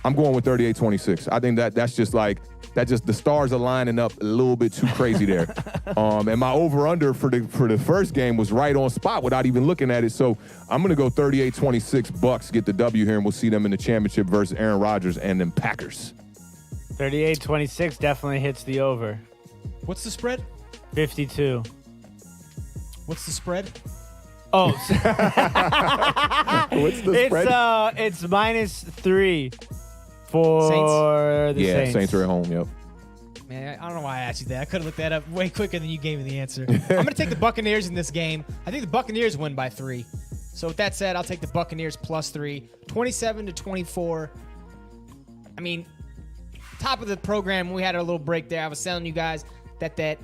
I'm going with 38-26. I think that's just the stars are lining up a little bit too crazy there. And my over-under for the first game was right on spot without even looking at it. So I'm going to go 38-26 Bucs, get the W here, and we'll see them in the championship versus Aaron Rodgers and them Packers. 38-26 definitely hits the over. What's the spread? 52. What's the spread? Oh. What's the spread? It's -3 for Saints. the Saints. Saints are at home, yep. Man, I don't know why I asked you that. I could have looked that up way quicker than you gave me the answer. I'm going to take the Buccaneers in this game. I think the Buccaneers win by 3. So with that said, I'll take the Buccaneers +3. 27-24. I mean, top of the program, we had a little break there. I was telling you guys that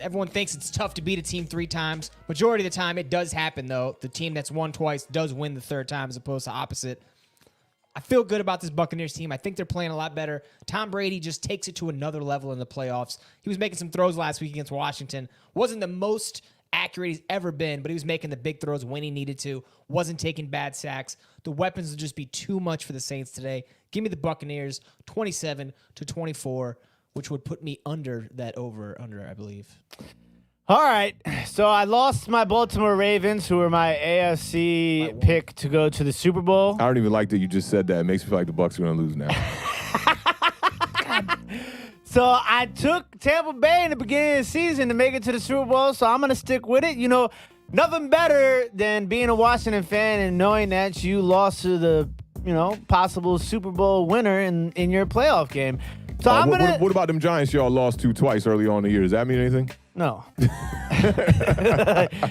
everyone thinks it's tough to beat a team 3 times. Majority of the time, it does happen, though. The team that's won twice does win the 3rd time as opposed to opposite. I feel good about this Buccaneers team. I think they're playing a lot better. Tom Brady just takes it to another level in the playoffs. He was making some throws last week against Washington. Wasn't the most accurate he's ever been, but he was making the big throws when he needed to. Wasn't taking bad sacks. The weapons would just be too much for the Saints today. Give me the Buccaneers 27-24, which would put me under that over-under, I believe. All right, so I lost my Baltimore Ravens, who were my AFC pick to go to the Super Bowl. I don't even like that you just said that. It makes me feel like the Bucs are going to lose now. So I took Tampa Bay in the beginning of the season to make it to the Super Bowl, so I'm going to stick with it. You know, nothing better than being a Washington fan and knowing that you lost to the, possible Super Bowl winner in your playoff game. So I'm going to... What about them Giants y'all lost to twice early on in the year? Does that mean anything? No.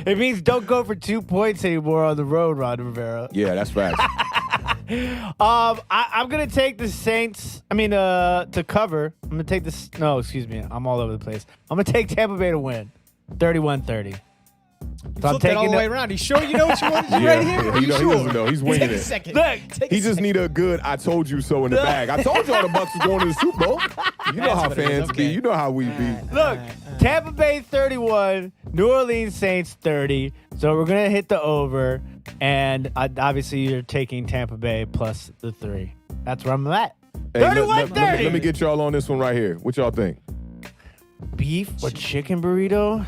It means don't go for 2 points anymore on the road, Ron Rivera. Yeah, that's facts. I'm going to take the Saints, to cover. I'm going to take this. No, excuse me. I'm all over the place. I'm going to take Tampa Bay to win. 31-30. You So I'm flipped it all taking the way around. You sure you know what you want to do right here? He doesn't know. He's winging Take a it. second. Look, He just need a good "I told you so" in the bag. I told y'all the Bucs was going to the Super Bowl. You know how That's what it is. fans be. Okay. You know how we be. Look, Tampa Bay 31, New Orleans Saints 30. So we're going to hit the over. And obviously, you're taking Tampa Bay plus the 3. That's where I'm at. Hey, 31-30. let me get y'all on this one right here. What y'all think? Beef or chicken burrito?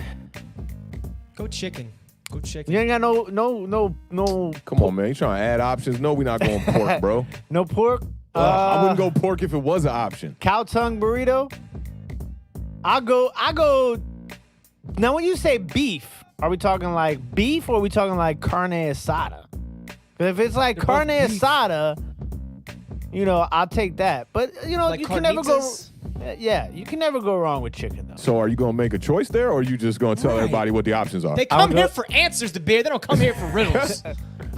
Go chicken. Go chicken. You ain't got no. Come on, man. You trying to add options? No, we not going pork, bro. No pork? I wouldn't go pork if it was an option. Cow tongue burrito? I go. Now, when you say beef, are we talking like beef or are we talking like carne asada? Because if it's like carne asada, I'll take that. But, Like you can never go. carnitas? Yeah, you can never go wrong with chicken, though. So are you going to make a choice there, or are you just going to tell Right. everybody what the options are? They come here for answers to beer. They don't come here for riddles. I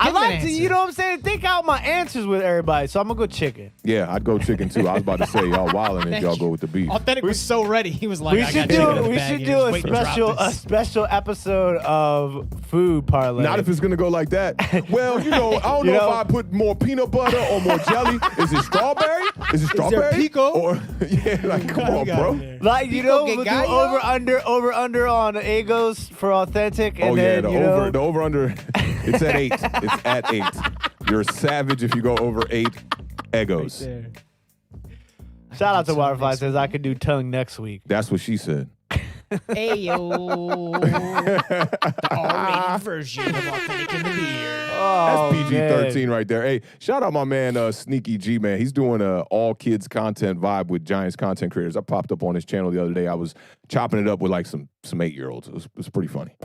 Give me an like to, answer. you know what I'm saying? Think out my answers with everybody. So I'm going to go chicken. Yeah, I'd go chicken, too. I was about to say, y'all wilding if Thank y'all you. go with the beef. Authentic was so ready. He was like, We I should got chicken in do the we bag. should He do was a waiting to drop special this. episode of food parlay. Not if it's going to go like that. Well, I don't know if I put more peanut butter or more jelly. Is it strawberry? Is it strawberry? pico? Or, yeah, like, come on, bro. Like, Pico we'll do Gallo? over under on Egos for Authentic. And Oh, yeah, then, the over-under, it's at 8. It's at 8. You're a savage if you go over 8 egos. Shout out to Waterfly says I could do tongue next week. That's what she said. Ayo. The R-rated version of Authentic in the beer. Oh, That's PG-13 right there. Hey, shout out my man Sneaky G, man. He's doing a all kids content vibe with Giants content creators. I popped up on his channel the other day. I was chopping it up with like some 8-year-olds. It was pretty funny.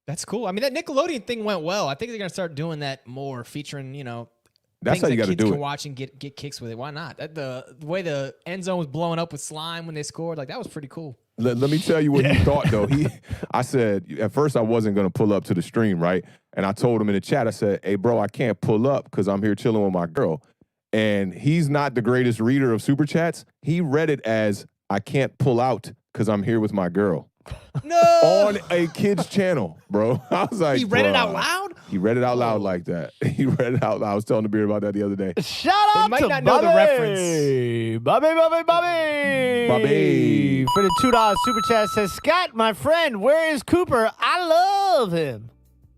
That's cool. I mean, that Nickelodeon thing went well. I think they're going to start doing that more, featuring, That's things how you that got to kids do can it. watch and get kicks with it. Why not? The way the end zone was blowing up with slime when they scored, like that was pretty cool. Let me tell you what he thought, though. I said, at first I wasn't going to pull up to the stream, right? And I told him in the chat, I said, hey, bro, I can't pull up because I'm here chilling with my girl. And he's not the greatest reader of Super Chats. He read it as, I can't pull out because I'm here with my girl. No! On a kid's channel, bro. I was like, He read it bruh. out loud? He read it out loud like that. He read it out loud. I was telling the beard about that the other day. Shout out might to not know the Bobby. reference. Bobby. For the $2 super chat says, Scott, my friend, where is Cooper? I love him.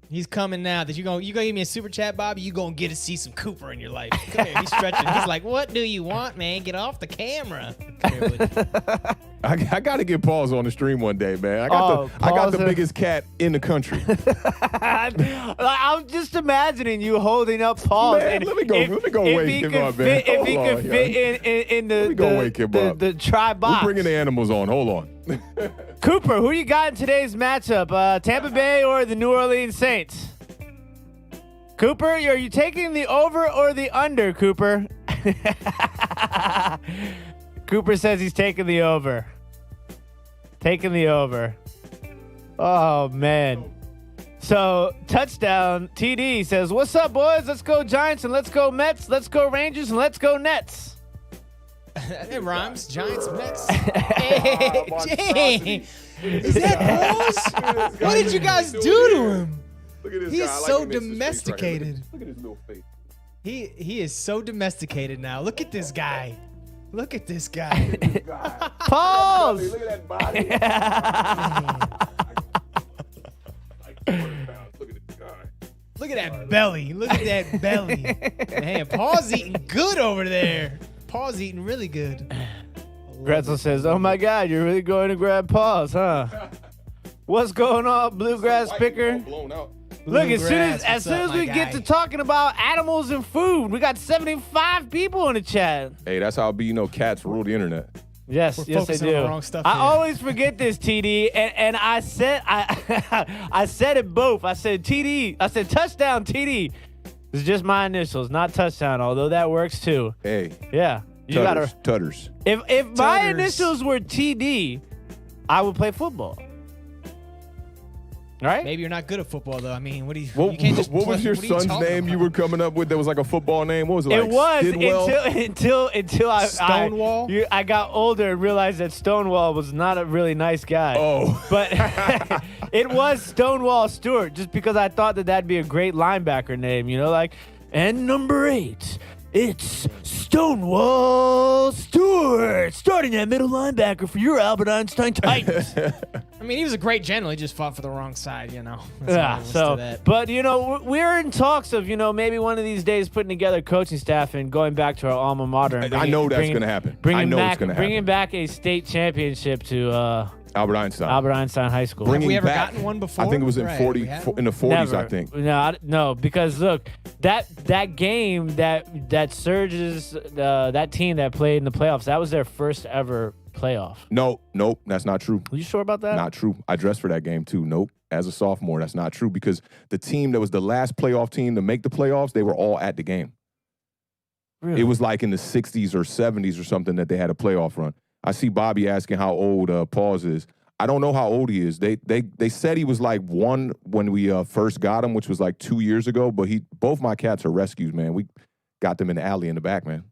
He's coming now. That you gonna give me a super chat, Bobby? You gonna get to see some Cooper in your life. Come here. He's stretching. He's like, what do you want, man? Get off the camera. Come here, buddy. I got to get Paws on the stream one day, man. I got Paws the biggest cat in the country. I'm just imagining you holding up Paul. Man, and let me go if wake he him could up, man. If he Hold could on, fit in Let me go wake him up. the try We're box. bringing the animals on. Hold on. Cooper, who you got in today's matchup? Tampa Bay or the New Orleans Saints? Cooper, are you taking the over or the under, Cooper? Cooper says he's taking the over. Taking the over. Oh, man. So, touchdown, TD says, what's up, boys? Let's go Giants and let's go Mets. Let's go Rangers and let's go Nets. It rhymes. Giants, Mets. Hey, is that Rose? What did you guys do to him? Look at this He guy. is I like so him in his face right here. domesticated. Look at his little face. He is so domesticated now. Look at this guy. Look at this guy. Pause. Look at that body. Like 200 pounds. Look at this guy. Look at that belly. Look at that belly. Man, Paul's eating good over there. Paul's eating really good. Gretzel says, oh, my God, you're really going to grab paws, huh? What's going on, Bluegrass Picker? Blown out. Look, as Bluegrass, soon as what's up, we my get guy? to talking about animals and food, we got 75 people in the chat. Hey, that's how it be. Cats rule the internet. Yes, We're yes, they focusing do. on the wrong stuff I here. always forget this, TD, and I said I said it both. I said TD. I said touchdown, TD. It's just my initials, not touchdown. Although that works too. Hey, Yeah, you gotta. Tutters. If my Tutters. initials were TD, I would play football. Right? Maybe you're not good at football, though. I mean, what do you? What, You can't just what play- was your what are son's talking name you about? were coming up with? That was like a football name. What was it? It Like was Skidwell? until Stonewall? I got older and realized that Stonewall was not a really nice guy. Oh. But it was Stonewall Stewart, just because I thought that that'd be a great linebacker name, like, and number 8, it's Stonewall Stewart, starting at middle linebacker for your Albert Einstein Titans. I mean, he was a great general. He just fought for the wrong side, That's all Yeah, there was to so, that. but, we're in talks of, maybe one of these days putting together a coaching staff and going back to our alma mater. And I know that's going to happen. I know it's going to happen. Bringing back a state championship to Albert Einstein. Albert Einstein High School. Have we ever back- gotten one before? I think it was in Right, 40 we had in the 40s. Never. I think. No, because look, that game that Surge's that team that played in the playoffs, that was their first ever playoff. Nope, that's not true. Are you sure about that? Not true. I dressed for that game too. Nope. As a sophomore, that's not true because the team that was the last playoff team to make the playoffs, they were all at the game. Really? It was like in the 60s or 70s or something that they had a playoff run. I see Bobby asking how old Paws is. I don't know how old he is. They said he was like 1 when we first got him, which was like 2 years ago. But both my cats are rescues, man. We got them in the alley in the back, man.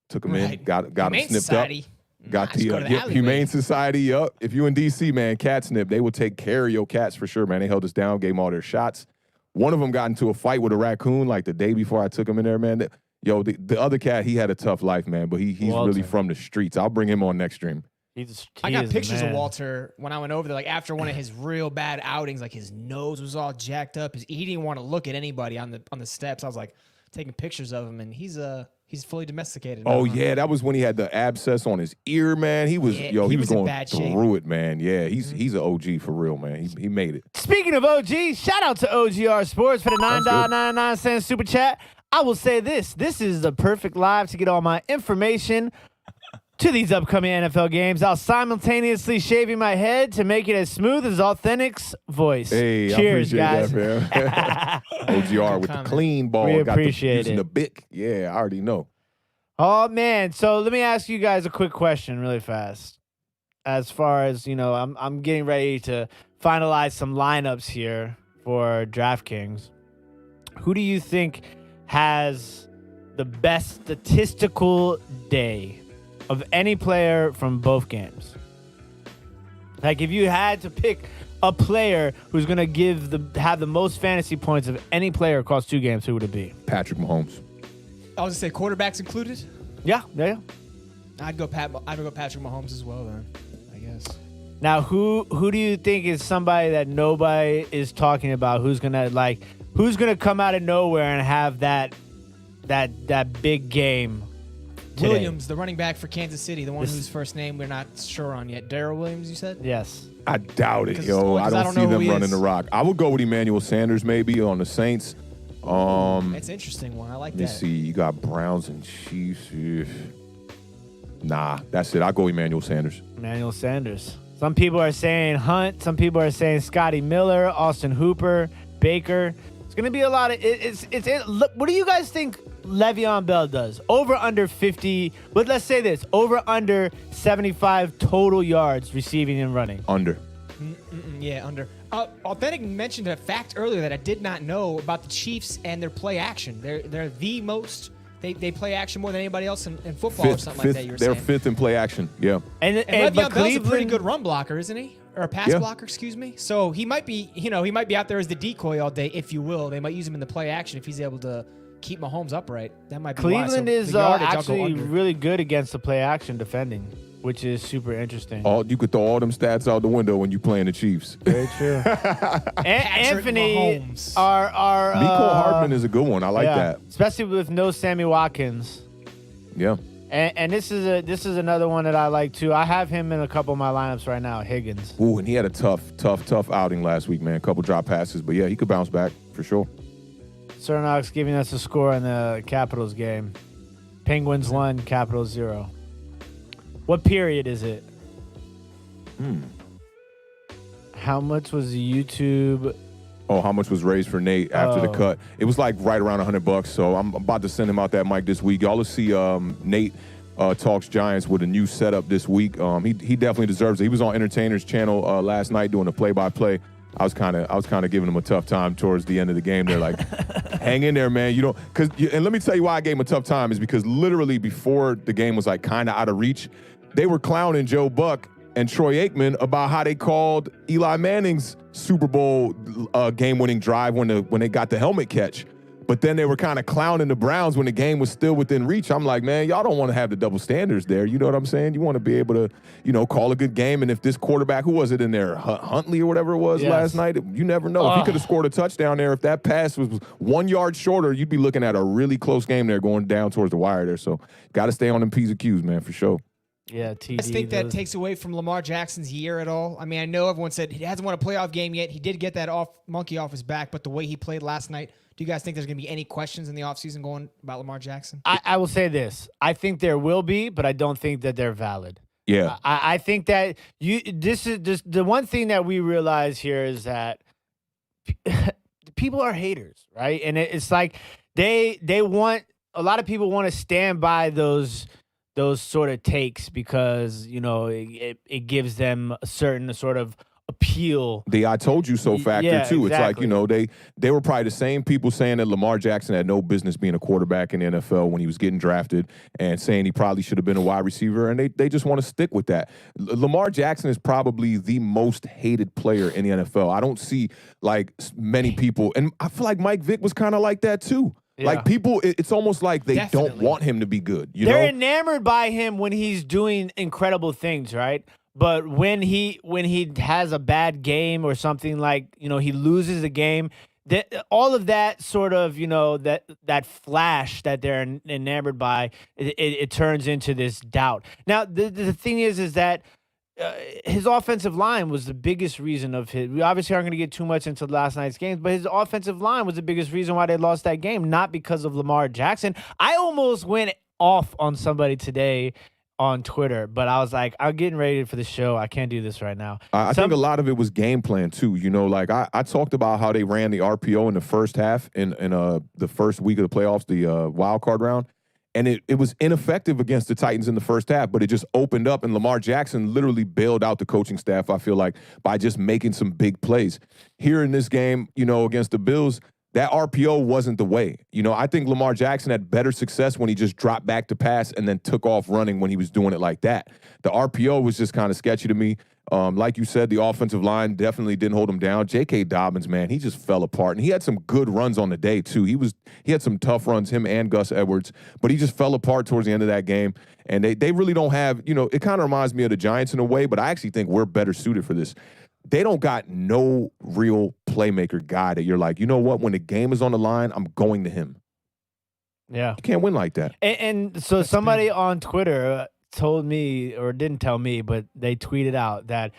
Took them in, Right. got them Humane snipped Society. up. Got Nah, just go to the alleyway. Humane Society up. If you in DC, man, cat snip, they will take care of your cats for sure, man. They held us down, gave them all their shots. One of them got into a fight with a raccoon like the day before I took him in there, man. The other cat, he had a tough life, man, but he's Walter. really from the streets. I'll bring him on next stream. I got is the pictures of man. Walter when I went over there, like after one of his real bad outings, like his nose was all jacked up. He didn't want to look at anybody on the steps. I was like taking pictures of him, and he's fully domesticated. Oh yeah, that was when he had the abscess on his ear, man. He was Yeah, he he was was in going bad shape. through it, man. Yeah, he's an OG for real, man. He made it. Speaking of OG, shout out to OGR Sports for the $9.99 super chat. I will say this is the perfect live to get all my information to these upcoming NFL games. I'll simultaneously shaving my head to make it as smooth as Authentic's voice. Hey, Cheers, I appreciate guys. that, man. OGR with the comment. clean ball. We got appreciate using it. the Bic. Yeah, I already know. Oh, man. So let me ask you guys a quick question really fast. As far as, I'm getting ready to finalize some lineups here for DraftKings. Who do you think has the best statistical day of any player from both games? Like, if you had to pick a player who's going to have the most fantasy points of any player across 2 games, who would it be? Patrick Mahomes. I was gonna say quarterbacks included. Yeah. I'd go Patrick Mahomes as well then, I guess. Now, who do you think is somebody that nobody is talking about? Who's gonna come out of nowhere and have that big game today? Williams, the running back for Kansas City, the one whose first name we're not sure on yet. Darrell Williams, you said? Yes. I doubt it, 'Cause- yo. well, 'cause I I don't don't see know who them he running is. the rock. I would go with Emmanuel Sanders maybe on the Saints. It's an interesting one. I like Let me that. see. You got Browns and Chiefs. Nah, that's it. I'll go Emmanuel Sanders. Emmanuel Sanders. Some people are saying Hunt. Some people are saying Scotty Miller, Austin Hooper, Baker. It's going to be a lot of look, what do you guys think Le'Veon Bell does? Over under 50. But let's say this. Over under 75 total yards receiving and running. Under. Yeah, under. Authentic mentioned a fact earlier that I did not know about the Chiefs and their play action. They're the most. They play action more than anybody else in football or something like that. You were They're saying. 5th in play action. Yeah. And but Le'Veon Bell's a pretty Cleveland- good run blocker, isn't he? Or a pass Yeah. blocker, excuse me. So he might be, he might be out there as the decoy all day, if you will. They might use him in the play action if he's able to keep Mahomes upright. That might be why. Cleveland So is the yardage, I'll go actually under. really good against the play action defending, which is super interesting. You could throw all them stats out the window when you playing the Chiefs. Very true. Anthony, Mahomes. our Mecole Hardman is a good one. I like that. especially with no Sammy Watkins. Yeah. And this is another one that I like too. I have him in a couple of my lineups right now. Higgins. Ooh, and he had a tough outing last week, man. A couple drop passes, but yeah, he could bounce back for sure. Cernox giving us a score in the Capitals game. Penguins 1, Capitals 0. What period is it? How much was the YouTube? Oh, how much was raised for Nate after the cut? It was like right around $100. So I'm about to send him out that mic this week. Y'all will see Nate Talks Giants with a new setup this week. He definitely deserves it. He was on Entertainer's channel last night doing a play-by-play. I was kind of giving him a tough time towards the end of the game. They're like, hang in there, man. And let me tell you why I gave him a tough time is because literally before the game was like kind of out of reach, they were clowning Joe Buck and Troy Aikman about how they called Eli Manning's Super Bowl game-winning drive when they got the helmet catch. But then they were kind of clowning the Browns when the game was still within reach. I'm like, man, y'all don't want to have the double standards there. You know what I'm saying? You want to be able to, call a good game. And if this quarterback, who was it in there, Huntley or whatever it was last night, you never know. If he could have scored a touchdown there, if that pass was 1 yard shorter, you'd be looking at a really close game there going down towards the wire there. So got to stay on them P's and Q's, man, for sure. Yeah, TD. I think that takes away from Lamar Jackson's year at all. I mean, I know everyone said he hasn't won a playoff game yet. He did get that monkey off his back, but the way he played last night, do you guys think there's going to be any questions in the offseason going about Lamar Jackson? I will say this. I think there will be, but I don't think that they're valid. Yeah. I think that this is just the one thing that we realize here is that people are haters, right? And it's like they want, a lot of people want to stand by those sort of takes because, it gives them a certain sort of appeal. The I told you so factor, too. Exactly. It's like, they were probably the same people saying that Lamar Jackson had no business being a quarterback in the NFL when he was getting drafted and saying he probably should have been a wide receiver, and they just want to stick with that. Lamar Jackson is probably the most hated player in the NFL. I don't see, like, many people, and I feel like Mike Vick was kind of like that, too. Yeah. Like, people, it's almost like they don't want him to be good. They're enamored by him when he's doing incredible things, right? But when he has a bad game or something like, he loses a game, all of that sort of, that flash that they're enamored by, it turns into this doubt. Now, the thing is that his offensive line was the biggest reason of his. We obviously aren't going to get too much into last night's games, but his offensive line was the biggest reason why they lost that game, not because of Lamar Jackson. I almost went off on somebody today on Twitter, but I was like, I'm getting ready for the show. I can't do this right now. I think a lot of it was game plan too. I talked about how they ran the RPO in the first half in the first week of the playoffs, the wild card round. And it was ineffective against the Titans in the first half, but it just opened up, and Lamar Jackson literally bailed out the coaching staff, I feel like, by just making some big plays. Here in this game, against the Bills, that RPO wasn't the way. I think Lamar Jackson had better success when he just dropped back to pass and then took off running when he was doing it like that. The RPO was just kind of sketchy to me. Like you said, the offensive line definitely didn't hold him down. J.K. Dobbins, man, he just fell apart. And he had some good runs on the day, too. He had some tough runs, him and Gus Edwards, but he just fell apart towards the end of that game. And they really don't have, it kind of reminds me of the Giants in a way, but I actually think we're better suited for this. They don't got no real playmaker guy that you're like, you know what, when the game is on the line, I'm going to him. Yeah. You can't win like that. And so somebody on Twitter told me, or didn't tell me, but they tweeted out that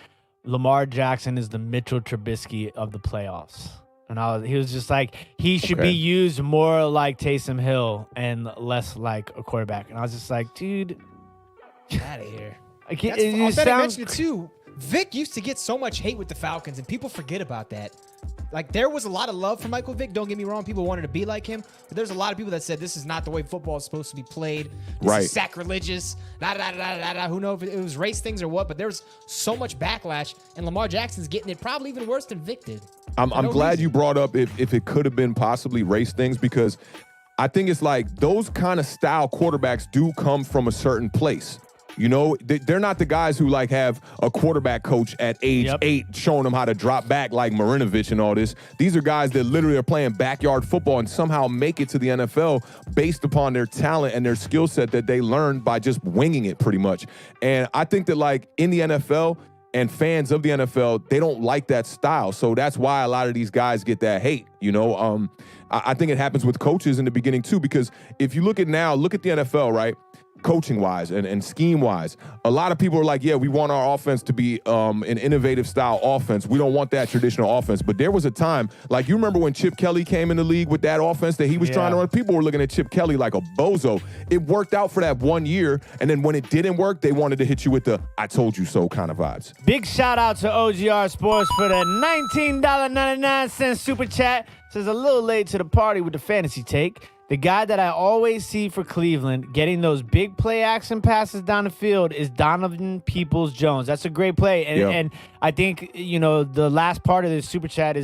Lamar Jackson is the Mitchell Trubisky of the playoffs. And he was just like, he should be used more like Taysom Hill and less like a quarterback. And I was just like, dude, get out of here. I mentioned it too. Vic used to get so much hate with the Falcons, and people forget about that. Like, there was a lot of love for Michael Vick. Don't get me wrong. People wanted to be like him. But there's a lot of people that said this is not the way football is supposed to be played. This is sacrilegious. Who knows if it was race things or what. But there's so much backlash, and Lamar Jackson's getting it probably even worse than Vic did. I'm glad you brought up if it could have been possibly race things, because I think it's like those kind of style quarterbacks do come from a certain place. They're not the guys who like have a quarterback coach at age 8 showing them how to drop back like Marinovich and all this. These are guys that literally are playing backyard football and somehow make it to the NFL based upon their talent and their skill set that they learned by just winging it pretty much. And I think that like in the NFL and fans of the NFL, they don't like that style. So that's why a lot of these guys get that hate, I think it happens with coaches in the beginning too, because if you look at the NFL, right? Coaching-wise and scheme-wise, a lot of people are like, yeah, we want our offense to be an innovative style offense. We don't want that traditional offense. But there was a time, like you remember when Chip Kelly came in the league with that offense that he was trying to run? People were looking at Chip Kelly like a bozo. It worked out for that 1 year, and then when it didn't work, they wanted to hit you with the I told you so kind of vibes. Big shout out to OGR Sports for the $19.99 super chat. Says a little late to the party with the fantasy take. The guy that I always see for Cleveland getting those big play action passes down the field is Donovan Peoples-Jones. That's a great play. And I think, the last part of this super chat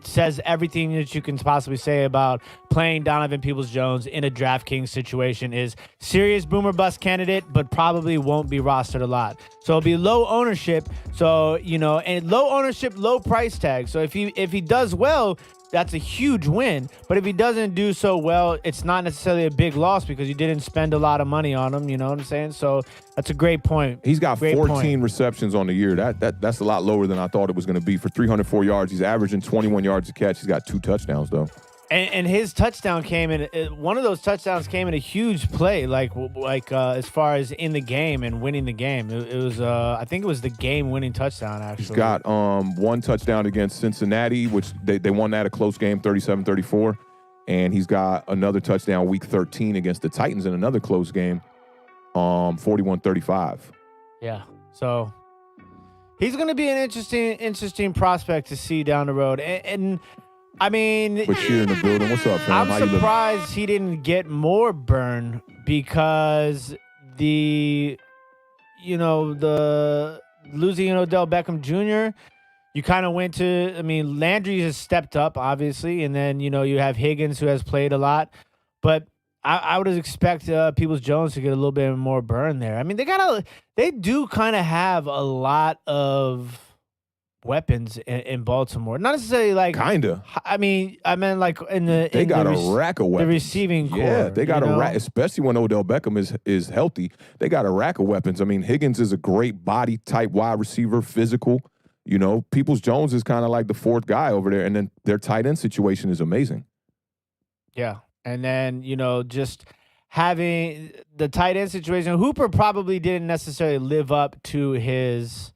says everything that you can possibly say about playing Donovan Peoples-Jones in a DraftKings situation. Is serious boomer bust candidate, but probably won't be rostered a lot. So it'll be low ownership. So, and low ownership, low price tag. So if he does well, that's a huge win. But if he doesn't do so well, it's not necessarily a big loss because you didn't spend a lot of money on him. You know what I'm saying? So that's a great point. He's got 14 receptions on the year. That's a lot lower than I thought it was going to be. For 304 yards, he's averaging 21 yards a catch. He's got 2 touchdowns, though. And his touchdown came in. One of those touchdowns came in a huge play, like as far as in the game and winning the game. It was I think it was the game-winning touchdown. Actually, he's got one touchdown against Cincinnati, which they won that a close game, 37-34, and he's got another touchdown week 13 against the Titans in another close game, 41-35. Yeah, so he's going to be an interesting prospect to see down the road, and I mean, Bashir in the building. What's up, fam? I'm surprised he didn't get more burn because the losing Odell Beckham Jr., you kind of went to, Landry has stepped up, obviously, and then, you have Higgins who has played a lot. But I would expect Peoples-Jones to get a little bit more burn there. I mean, they do kind of have a lot of weapons in Baltimore. Not necessarily like kinda. I meant like they got a rack of weapons. The receiving core. Yeah, they got a rack, especially when Odell Beckham is healthy. They got a rack of weapons. I mean, Higgins is a great body type wide receiver, physical. Peoples-Jones is kind of like the fourth guy over there, and then their tight end situation is amazing. Yeah, and then just having the tight end situation, Hooper probably didn't necessarily live up to his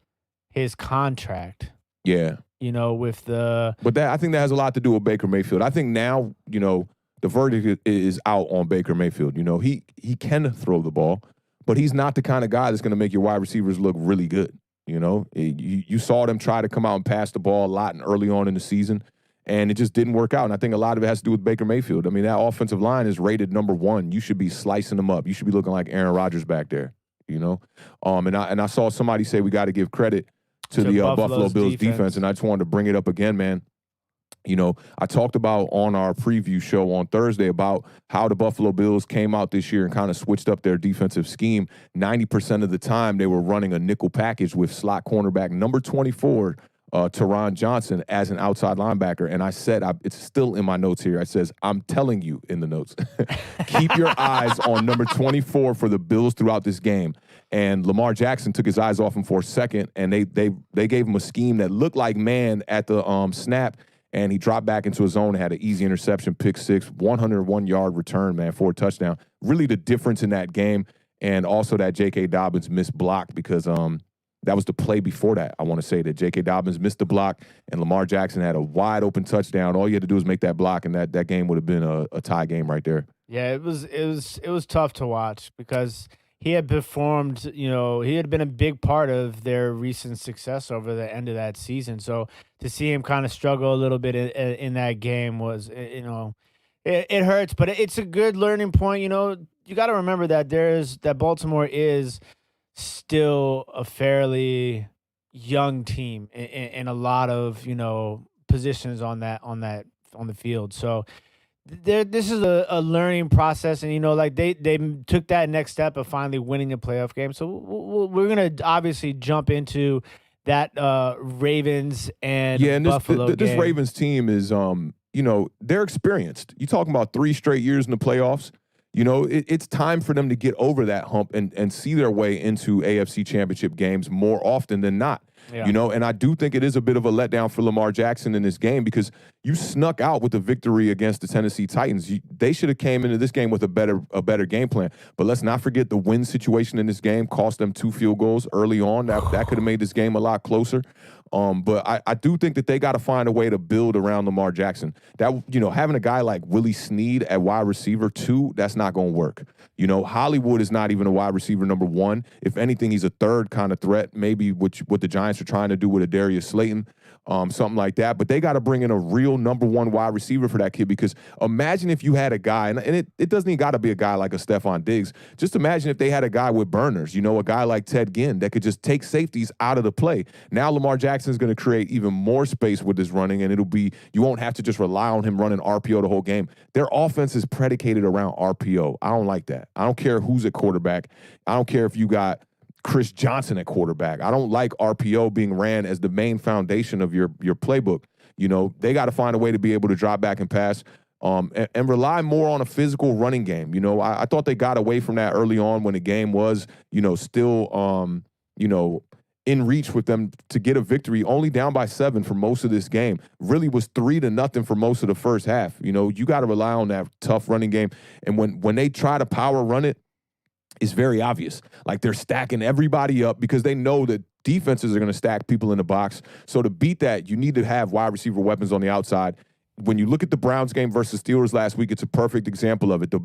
contract. Yeah. With the... But I think that has a lot to do with Baker Mayfield. I think now, the verdict is out on Baker Mayfield. He can throw the ball, but he's not the kind of guy that's going to make your wide receivers look really good. You saw them try to come out and pass the ball a lot and early on in the season, and it just didn't work out. And I think a lot of it has to do with Baker Mayfield. I mean, that offensive line is rated number 1. You should be slicing them up. You should be looking like Aaron Rodgers back there, And I saw somebody say we got to give credit to the Buffalo Bills defense, and I just wanted to bring it up again, man. I talked about on our preview show on Thursday about how the Buffalo Bills came out this year and kind of switched up their defensive scheme. 90% of the time, they were running a nickel package with slot cornerback number 24, Teron Johnson, as an outside linebacker. And I said, it's still in my notes here. It says, I'm telling you in the notes, keep your eyes on number 24 for the Bills throughout this game. And Lamar Jackson took his eyes off him for a second, and they gave him a scheme that looked like man at the snap, and he dropped back into his zone and had an easy interception, pick 6, 101-yard return, man, for a touchdown. Really the difference in that game, and also that J.K. Dobbins missed block because that was the play before that. I want to say that J.K. Dobbins missed the block, and Lamar Jackson had a wide-open touchdown. All you had to do was make that block, and that game would have been a tie game right there. Yeah, it was tough to watch because he had performed, he had been a big part of their recent success over the end of that season. So to see him kind of struggle a little bit in that game was, it hurts, but it's a good learning point. You got to remember that Baltimore is still a fairly young team in a lot of, positions on the field. So this is a learning process, and they took that next step of finally winning a playoff game. So we're gonna obviously jump into that Ravens and Buffalo game. This Ravens team is they're experienced. You talking about 3 straight years in the playoffs. It's time for them to get over that hump and see their way into AFC Championship games more often than not. Yeah. And I do think it is a bit of a letdown for Lamar Jackson in this game because you snuck out with the victory against the Tennessee Titans. They should have came into this game with a better game plan. But let's not forget the win situation in this game cost them 2 field goals early on. That could have made this game a lot closer. But I do think that they got to find a way to build around Lamar Jackson. That having a guy like Willie Snead at wide receiver 2, that's not going to work. Hollywood is not even a wide receiver number 1. If anything, he's a third kind of threat, maybe what the Giants are trying to do with a Darius Slayton. something like that. But they got to bring in a real number one wide receiver for that kid, because imagine if you had a guy, and it doesn't even got to be a guy like a Stephon Diggs. Just imagine if they had a guy with burners, a guy like Ted Ginn that could just take safeties out of the play. Now Lamar Jackson is going to create even more space with his running, and you won't have to just rely on him running RPO the whole game. Their offense is predicated around RPO. I don't like that. I don't care who's at quarterback. I don't care if you got Chris Johnson at quarterback. I don't like RPO being ran as the main foundation of your playbook. They got to find a way to be able to drop back and pass and rely more on a physical running game. I thought they got away from that early on when the game was, still, in reach with them to get a victory, only down by 7 for most of this game. Really was 3-0 for most of the first half. You got to rely on that tough running game. And when they try to power run it, it's very obvious. Like, they're stacking everybody up because they know that defenses are going to stack people in the box. So to beat that, you need to have wide receiver weapons on the outside. When you look at the Browns game versus Steelers last week, it's a perfect example of it. The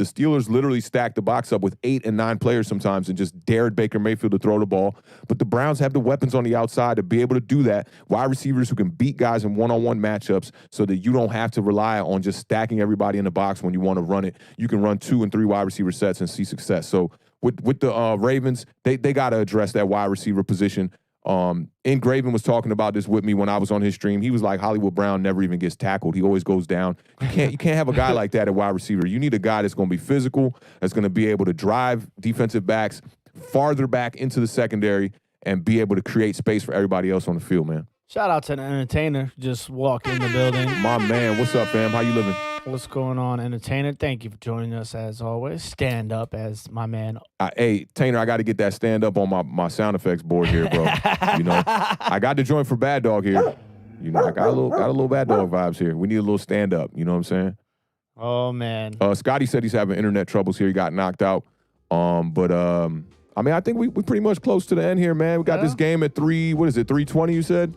Steelers literally stacked the box up with 8 and 9 players sometimes and just dared Baker Mayfield to throw the ball. But the Browns have the weapons on the outside to be able to do that. Wide receivers who can beat guys in one-on-one matchups so that you don't have to rely on just stacking everybody in the box when you want to run it. You can run 2 and 3 wide receiver sets and see success. So with the Ravens, they got to address that wide receiver position. Ingraven was talking about this with me when I was on his stream. He was like, Hollywood Brown never even gets tackled. He always goes down. You can't have a guy like that at wide receiver. You need a guy that's going to be physical, that's going to be able to drive defensive backs farther back into the secondary and be able to create space for everybody else on the field, man. Shout out to the entertainer. Just walk in the building. My man, what's up, fam? How you living? What's going on, entertainer? Thank you for joining us as always. Stand up as my man. Hey, Tainer, I got to get that stand up on my sound effects board here, bro. I got the joint for Bad Dog here. I got a little Bad Dog vibes here. We need a little stand up. You know what I'm saying? Oh man. Scotty said he's having internet troubles here. He got knocked out. I think we pretty much close to the end here, man. We got this game at 3:20 you said?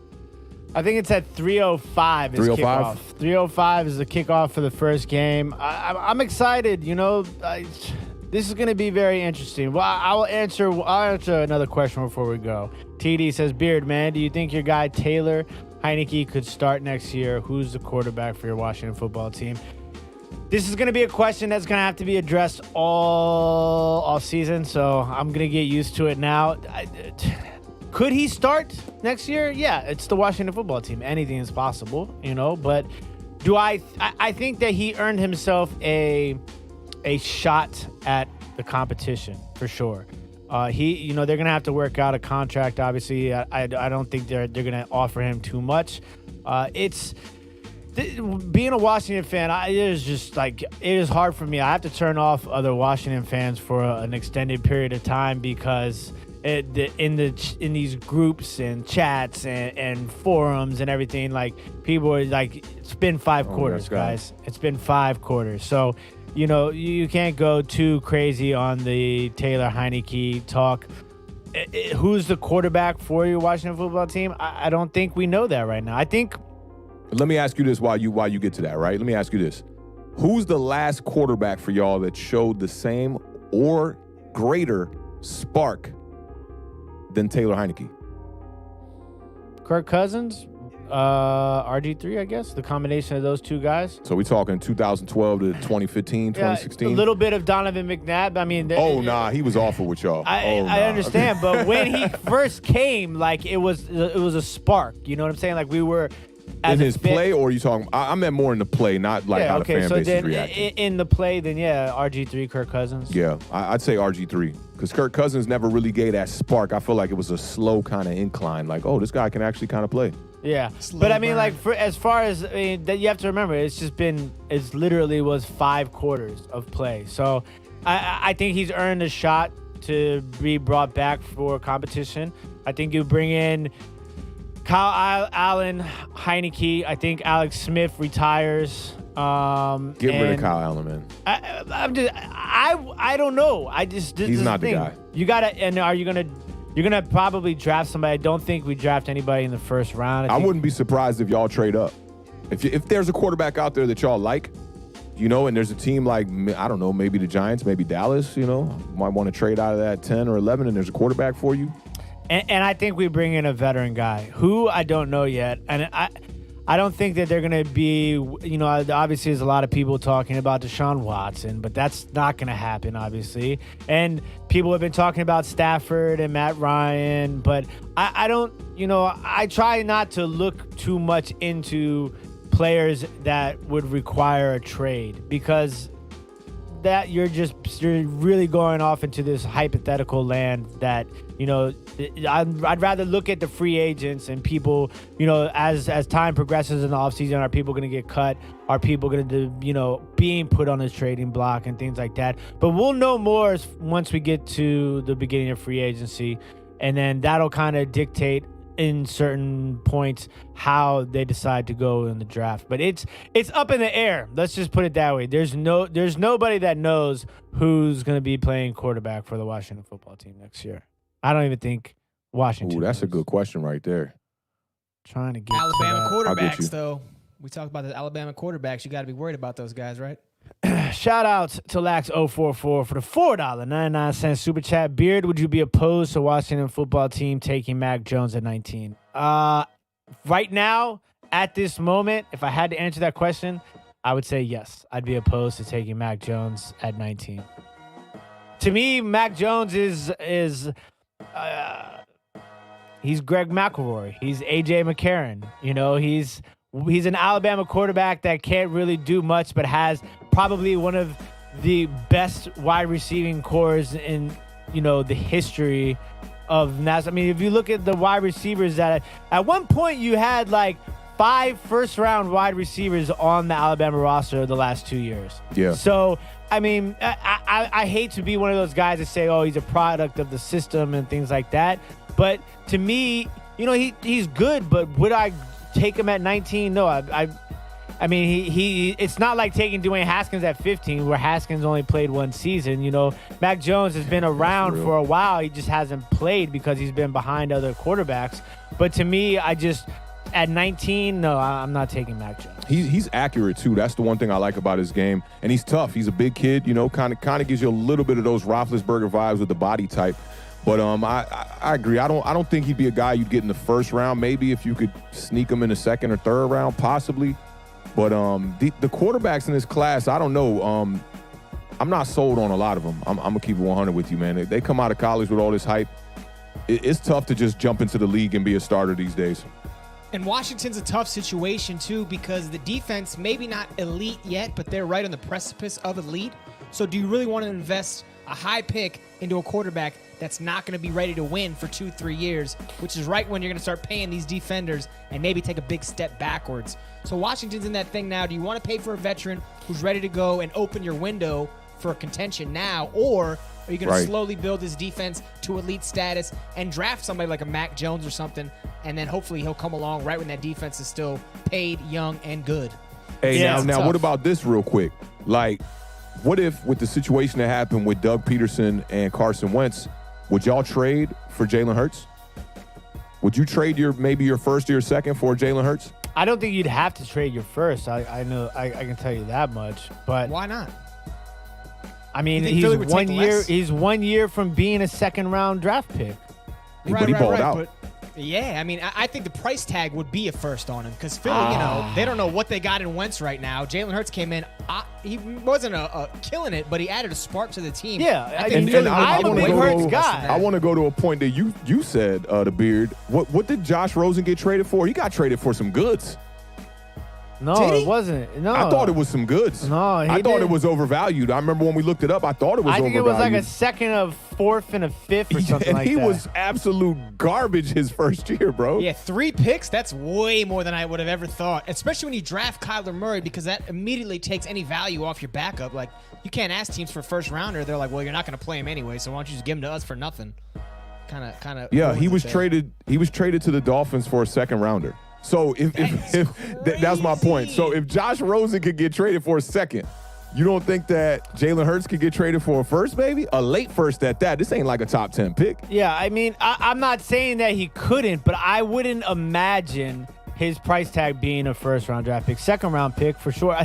I think it's at 3:05 is 3:05? kickoff. 3:05 is the kickoff for the first game. I'm excited. This is going to be very interesting. Well, I'll answer another question before we go. TD says, Beard, man, do you think your guy Taylor Heineke could start next year? Who's the quarterback for your Washington football team? This is going to be a question that's going to have to be addressed all season, so I'm going to get used to it now. Could he start next year? Yeah, it's the Washington football team. Anything is possible, but do I think that he earned himself a shot at the competition for sure. They're going to have to work out a contract. Obviously, I don't think they're going to offer him too much. Being a Washington fan, it is hard for me. I have to turn off other Washington fans for an extended period of time because in these groups and chats and forums and everything, like, people are like, it's been 5 quarters, guys. It's been 5 quarters. So, you can't go too crazy on the Taylor Heineke talk. Who's the quarterback for your Washington football team? I don't think we know that right now. I think. Let me ask you this while you get to that, right? Let me ask you this. Who's the last quarterback for y'all that showed the same or greater spark than Taylor Heineke? Kirk Cousins, RG3, I guess. The combination of those two guys. So we talking 2012 to 2015, 2016? A little bit of Donovan McNabb. I mean, he was awful with y'all. I understand, but when he first came, like, it was a spark. You know what I'm saying? Like, we were in his play, or are you talking? I meant more in the play, not like how the fan base is reacting. In the play, then RG3, Kirk Cousins. Yeah, I'd say RG3 because Kirk Cousins never really gave that spark. I feel like it was a slow kind of incline. Like, this guy can actually kind of play. Yeah, but I mean, like, as far as that, you have to remember, it's literally was 5 quarters of play. So I think he's earned a shot to be brought back for competition. I think you bring in Kyle Allen, Heineke. I think Alex Smith retires. Get rid of Kyle Allen, man. I don't know. He's not the guy. You gotta. And you're gonna probably draft somebody. I don't think we draft anybody in the first round. I wouldn't be surprised if y'all trade up. If there's a quarterback out there that y'all like, and there's a team like, I don't know, maybe the Giants, maybe Dallas, might want to trade out of that 10 or 11, and there's a quarterback for you. And I think we bring in a veteran guy who I don't know yet. And I don't think that they're going to be, obviously there's a lot of people talking about Deshaun Watson, but that's not going to happen, obviously. And people have been talking about Stafford and Matt Ryan, but I don't, I try not to look too much into players that would require a trade, because that you're really going off into this hypothetical land that, I'd rather look at the free agents and people, as time progresses in the offseason, are people going to get cut? Are people going to, being put on this trading block and things like that? But we'll know more once we get to the beginning of free agency, and then that'll kind of dictate in certain points how they decide to go in the draft. But it's up in the air. Let's just put it that way. There's nobody that knows who's going to be playing quarterback for the Washington football team next year. I don't even think Washington. Ooh, that's knows. a good question right there. Trying to get Alabama to quarterbacks, though. We talked about the Alabama quarterbacks. You got to be worried about those guys, right? Shout out to Lax044 for the $4.99 super chat. Beard, would you be opposed to Washington football team taking Mac Jones at 19? Right now, at this moment, if I had to answer that question, I would say yes. I'd be opposed to taking Mac Jones at 19. To me, Mac Jones is he's Greg McElroy. He's A.J. McCarron. He's an Alabama quarterback that can't really do much, but has probably one of the best wide receiving cores in, the history of NASA. I mean, if you look at the wide receivers that at one point you had like 5 first-round wide receivers on the Alabama roster the last 2 years. Yeah. So, I mean, I hate to be one of those guys that say, oh, he's a product of the system and things like that. But to me, he's good, but would I take him at 19? No, I mean, he it's not like taking Dwayne Haskins at 15, where Haskins only played 1 season. Mac Jones has been around for a while. He just hasn't played because he's been behind other quarterbacks. But to me, at 19, no, I'm not taking Mac Jones. He's accurate too. That's the one thing I like about his game, and he's tough. He's a big kid. Kind of gives you a little bit of those Roethlisberger vibes with the body type. But I agree. I don't think he'd be a guy you'd get in the first round. Maybe if you could sneak him in the second or third round, possibly. But the quarterbacks in this class, I don't know. I'm not sold on a lot of them. I'm gonna keep it 100 with you, man. They come out of college with all this hype. It's tough to just jump into the league and be a starter these days. And Washington's a tough situation, too, because the defense, maybe not elite yet, but they're right on the precipice of elite. So do you really want to invest a high pick into a quarterback that's not going to be ready to win for 2-3 years, which is right when you're going to start paying these defenders and maybe take a big step backwards? So Washington's in that thing now. Do you want to pay for a veteran who's ready to go and open your window for contention now, or are you going to slowly build this defense to elite status and draft somebody like a Mac Jones or something, and then hopefully he'll come along right when that defense is still paid, young, and good? Hey, Yeah, now what about this real quick? Like, what if with the situation that happened with Doug Peterson and Carson Wentz, would y'all trade for Jalen Hurts? Would you trade maybe your first or your second for Jalen Hurts? I don't think you'd have to trade your first. I know I can tell you that much. But Why not? I mean, You think Philly would he's 1 take year. less? He's 1 year from being a second-round draft pick. But he balled out. But yeah, I mean, I think the price tag would be a first on him because Philly, they don't know what they got in Wentz right now. Jalen Hurts came in. He wasn't killing it, but he added a spark to the team. Yeah, I think and Philly I'm would a big go Hurts less guy. than that. I want to go to a point that you said, the Beard. What did Josh Rosen get traded for? He got traded for some goods. No, Did he? it wasn't. No, I thought it was some goods. No, he I thought didn't. it was overvalued. I remember when we looked it up, I thought it was I overvalued. think it was like a second, a fourth, and a fifth or something and like he that. was absolute garbage his first year, bro. Yeah, 3 picks, that's way more than I would have ever thought, especially when you draft Kyler Murray, because that immediately takes any value off your backup. Like, you can't ask teams for a first rounder. They're like, well, you're not going to play him anyway, so why don't you just give him to us for nothing? Kind of. Yeah, he was traded to the Dolphins for a second rounder. So if that's my point. So if Josh Rosen could get traded for a second, you don't think that Jalen Hurts could get traded for a first, maybe? A late first at that. This ain't like a top 10 pick. Yeah, I mean, I'm not saying that he couldn't, but I wouldn't imagine his price tag being a first-round draft pick. Second-round pick, for sure.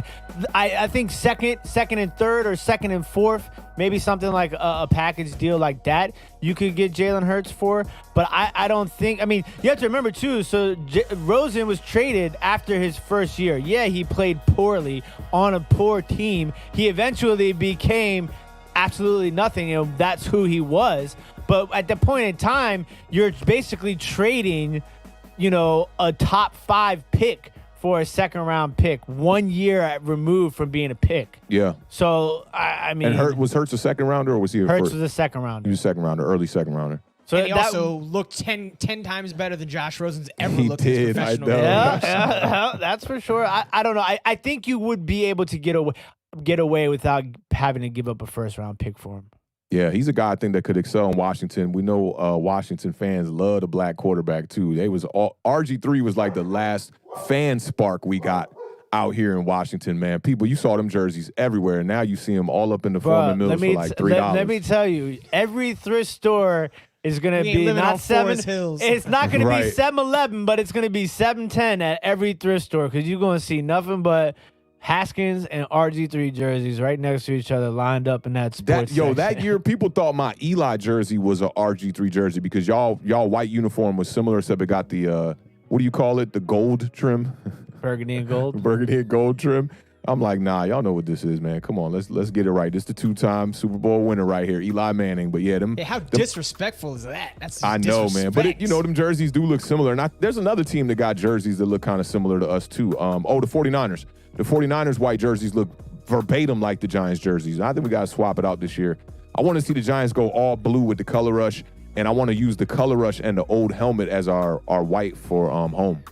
I think second and third, or second and fourth, maybe something like a package deal like that, you could get Jalen Hurts for. But I don't think – I mean, you have to remember, too, so Rosen was traded after his first year. Yeah, he played poorly on a poor team. He eventually became absolutely nothing. You know, that's who he was. But at the point in time, you're basically trading – a top 5 pick for a second-round pick, 1 year removed from being a pick. Yeah. So, I mean... And was Hurts a second-rounder, or was he a Hurts first? was a second-rounder. He was a second-rounder, early second-rounder. So and he also looked 10 times better than Josh Rosen's ever looked in his professional I know. Yeah, that's for sure. I don't know. I think you would be able to get away without having to give up a first-round pick for him. Yeah, he's a guy I think that could excel in Washington. We know Washington fans love the black quarterback too. RG3 was like the last fan spark we got out here in Washington, man. People, you saw them jerseys everywhere, and now you see them all up in the Foreman Mills for like $3. Let me tell you, every thrift store is going to be not Hills. It's not going to be 7-Eleven, but it's going to be 7-10 at every thrift store, because you're going to see nothing but Haskins and RG3 jerseys right next to each other, lined up in that sports section. That year, people thought my Eli jersey was a RG3 jersey because y'all white uniform was similar, except it got the what do you call it? The gold trim, burgundy and gold. Burgundy and gold trim. I'm like, nah, y'all know what this is, man. Come on, let's get it right. This is the 2-time Super Bowl winner right here, Eli Manning. But yeah, how disrespectful is that? That's I know, man. But them jerseys do look similar. And there's another team that got jerseys that look kind of similar to us too. The 49ers. The 49ers white jerseys look verbatim like the Giants jerseys. I think we got to swap it out this year. I want to see the Giants go all blue with the color rush, and I want to use the color rush and the old helmet as our white for home.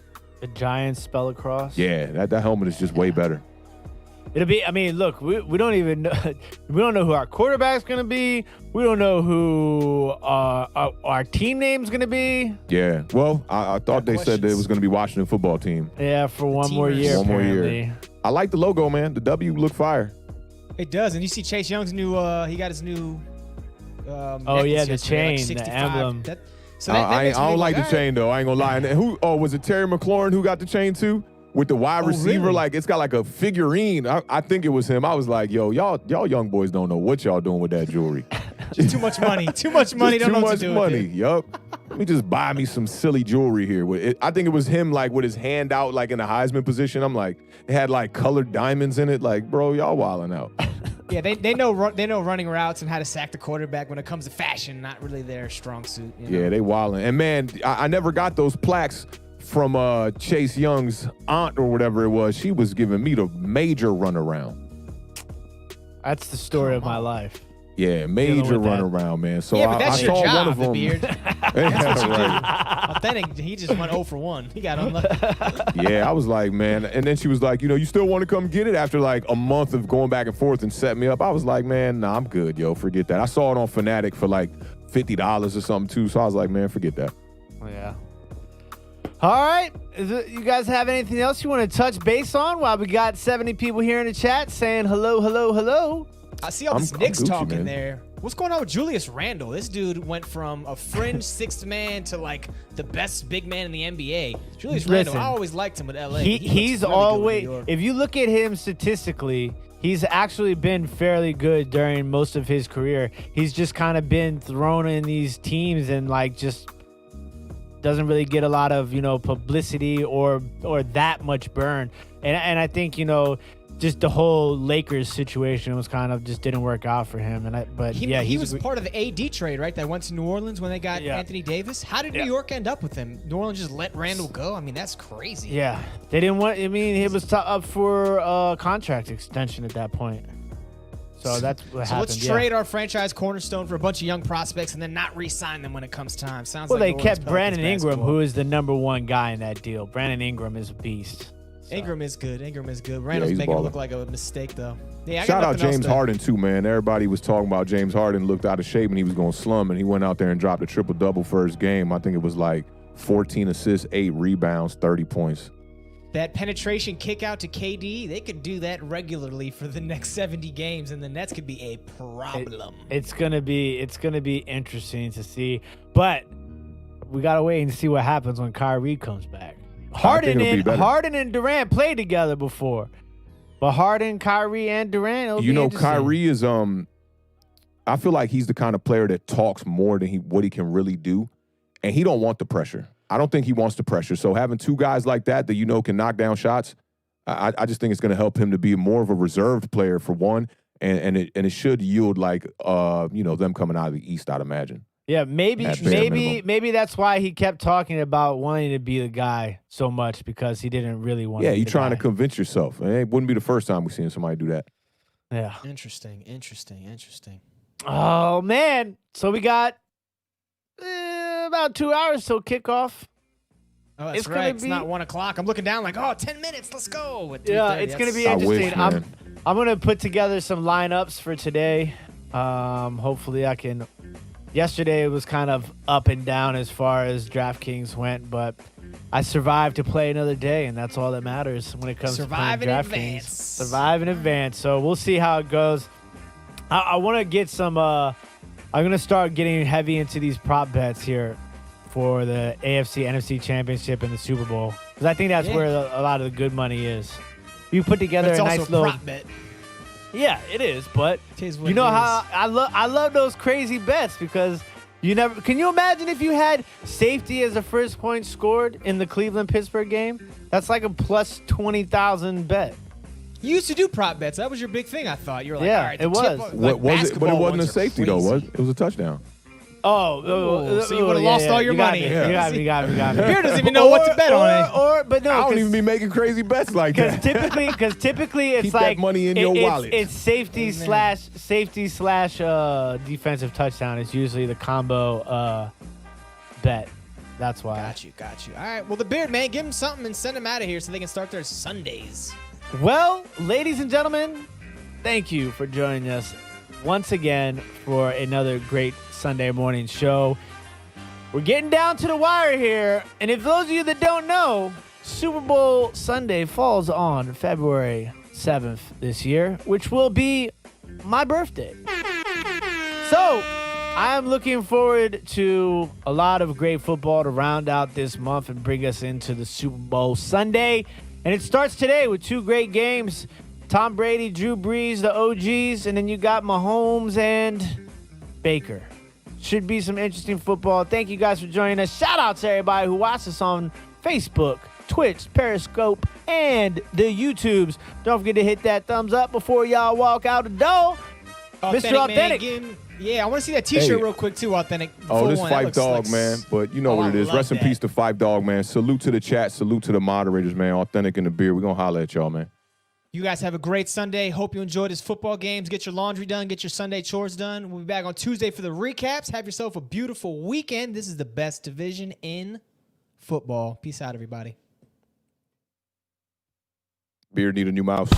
The Giants spell across? Yeah, that helmet is just way better. It'll be, I mean, look, we don't even know, we don't know who our quarterback's going to be. We don't know who our team name's going to be. Yeah, well, I thought they said that it was going to be Washington football team. Yeah, for one more year. One more year. I like the logo, man. The W look fire. It does, and you see Chase Young's new, he got his new the chain, like the emblem. I don't like the chain, though. I ain't going to lie. And was it Terry McLaurin who got the chain, too? With the wide receiver, really? Like it's got like a figurine. I think it was him. I was like, yo, y'all young boys don't know what y'all doing with that jewelry. Just too much money. Too much money. Too much money. Yup. Let me just buy me some silly jewelry here. I think it was him, like with his hand out, like in the Heisman position. I'm like, it had like colored diamonds in it. Like, bro, y'all wilding out. Yeah, they know running routes and how to sack the quarterback when it comes to fashion. Not really their strong suit. Yeah, they wilding. And man, I never got those plaques from Chase Young's aunt or whatever it was. She was giving me the major runaround. That's the story of my life. Yeah, major runaround, man. So yeah, but that's I your saw job, one of them. Beard. That's what you do. Authentic, he just went 0 for 1. He got unlucky. Yeah, I was like, man. And then she was like, you still want to come get it after like a month of going back and forth and set me up. I was like, man, nah, I'm good, yo. Forget that. I saw it on Fanatic for like $50 or something too. So I was like, man, forget that. Yeah. All right. You guys have anything else you want to touch base on while we got 70 people here in the chat saying hello, hello, hello? I see all this Knicks talking man. there. What's going on with Julius Randle? This dude went from a fringe sixth man to like the best big man in the NBA. Julius Randle, I always liked him with LA. He's really always, if you look at him statistically, he's actually been fairly good during most of his career. He's just kind of been thrown in these teams and like just doesn't really get a lot of, publicity or that much burn. And I think, just the whole Lakers situation was kind of just didn't work out for him. He was part of the AD trade, right? That went to New Orleans when they got Anthony Davis. How did New York end up with him? New Orleans just let Randle go? I mean, that's crazy. Yeah. They didn't want, he was up for a contract extension at that point. So that's what happened. So let's trade our franchise cornerstone for a bunch of young prospects and then not re-sign them when it comes time. Sounds like they kept Brandon Ingram, who is the number one guy in that deal. Brandon Ingram is a beast. So. Ingram is good. Randall's making it look like a mistake, though. Yeah, shout out James Harden, too, man. Everybody was talking about James Harden looked out of shape and he was going to slum, and he went out there and dropped a triple-double first game. I think it was like 14 assists, 8 rebounds, 30 points. That penetration kick out to KD, they could do that regularly for the next 70 games, and the Nets could be a problem. It's gonna be interesting to see, but we gotta wait and see what happens when Kyrie comes back. Harden and Durant played together before. But Harden, Kyrie, and Durant, it'll be interesting. Kyrie is I feel like he's the kind of player that talks more than what he can really do. And he don't want the pressure. I don't think he wants the pressure. So having two guys like that can knock down shots, I just think it's going to help him to be more of a reserved player for one, and it should yield them coming out of the East, I'd imagine. Yeah, maybe that's why he kept talking about wanting to be the guy so much, because he didn't really want to be you're trying to convince yourself. It wouldn't be the first time we've seen somebody do that. Yeah. Interesting. Oh, man. So we got about 2 hours till kickoff. Oh, that's right. It's not 1 o'clock. I'm looking down like, 10 minutes. Let's go. Yeah, it's going to be interesting. I'm going to put together some lineups for today. Hopefully I can. Yesterday it was kind of up and down as far as DraftKings went, but I survived to play another day, and that's all that matters when it comes to playing DraftKings. Survive in advance. So we'll see how it goes. I want to get some. I'm going to start getting heavy into these prop bets here for the AFC, NFC Championship and the Super Bowl, because I think that's where a lot of the good money is. You put together a nice little prop bet. Yeah, it is, but you know how I love those crazy bets, because can you imagine if you had safety as the first point scored in the Cleveland-Pittsburgh game? That's like a plus 20,000 bet. You used to do prop bets. That was your big thing, I thought. You were like, yeah, all right, it was. What was it? But it wasn't a safety, though, was it? It was a touchdown. So you would have lost all your money. You got me. Beer doesn't even know what to bet on it. But no, I don't even be making crazy bets like that. Because typically it's keep like that money in your wallet. It's safety slash defensive touchdown. It's usually the combo bet. That's why. Got you. All right. Well, the Beard, man, give them something and send them out of here so they can start their Sundays. Well, ladies and gentlemen, thank you for joining us once again for another great Sunday morning show. We're getting down to the wire here, and if those of you that don't know, Super Bowl Sunday falls on February 7th this year, which will be my birthday. So I'm looking forward to a lot of great football to round out this month and bring us into the Super Bowl Sunday. And it starts today with two great games. Tom Brady, Drew Brees, the OGs, and then you got Mahomes and Baker. Should be some interesting football. Thank you guys for joining us. Shout out to everybody who watched us on Facebook, Twitch, Periscope, and the YouTubes. Don't forget to hit that thumbs up before y'all walk out the door. Mr. Awthentik. I want to see that T-shirt real quick, too, Awthentik. This Five Dog, man. But you know what it is. Rest in peace to Five Dog, man. Salute to the chat. Salute to the moderators, man. Awthentik in the beer. We're going to holler at y'all, man. You guys have a great Sunday. Hope you enjoyed this football games. Get your laundry done. Get your Sunday chores done. We'll be back on Tuesday for the recaps. Have yourself a beautiful weekend. This is the best division in football. Peace out, everybody. Beer need a new mouse.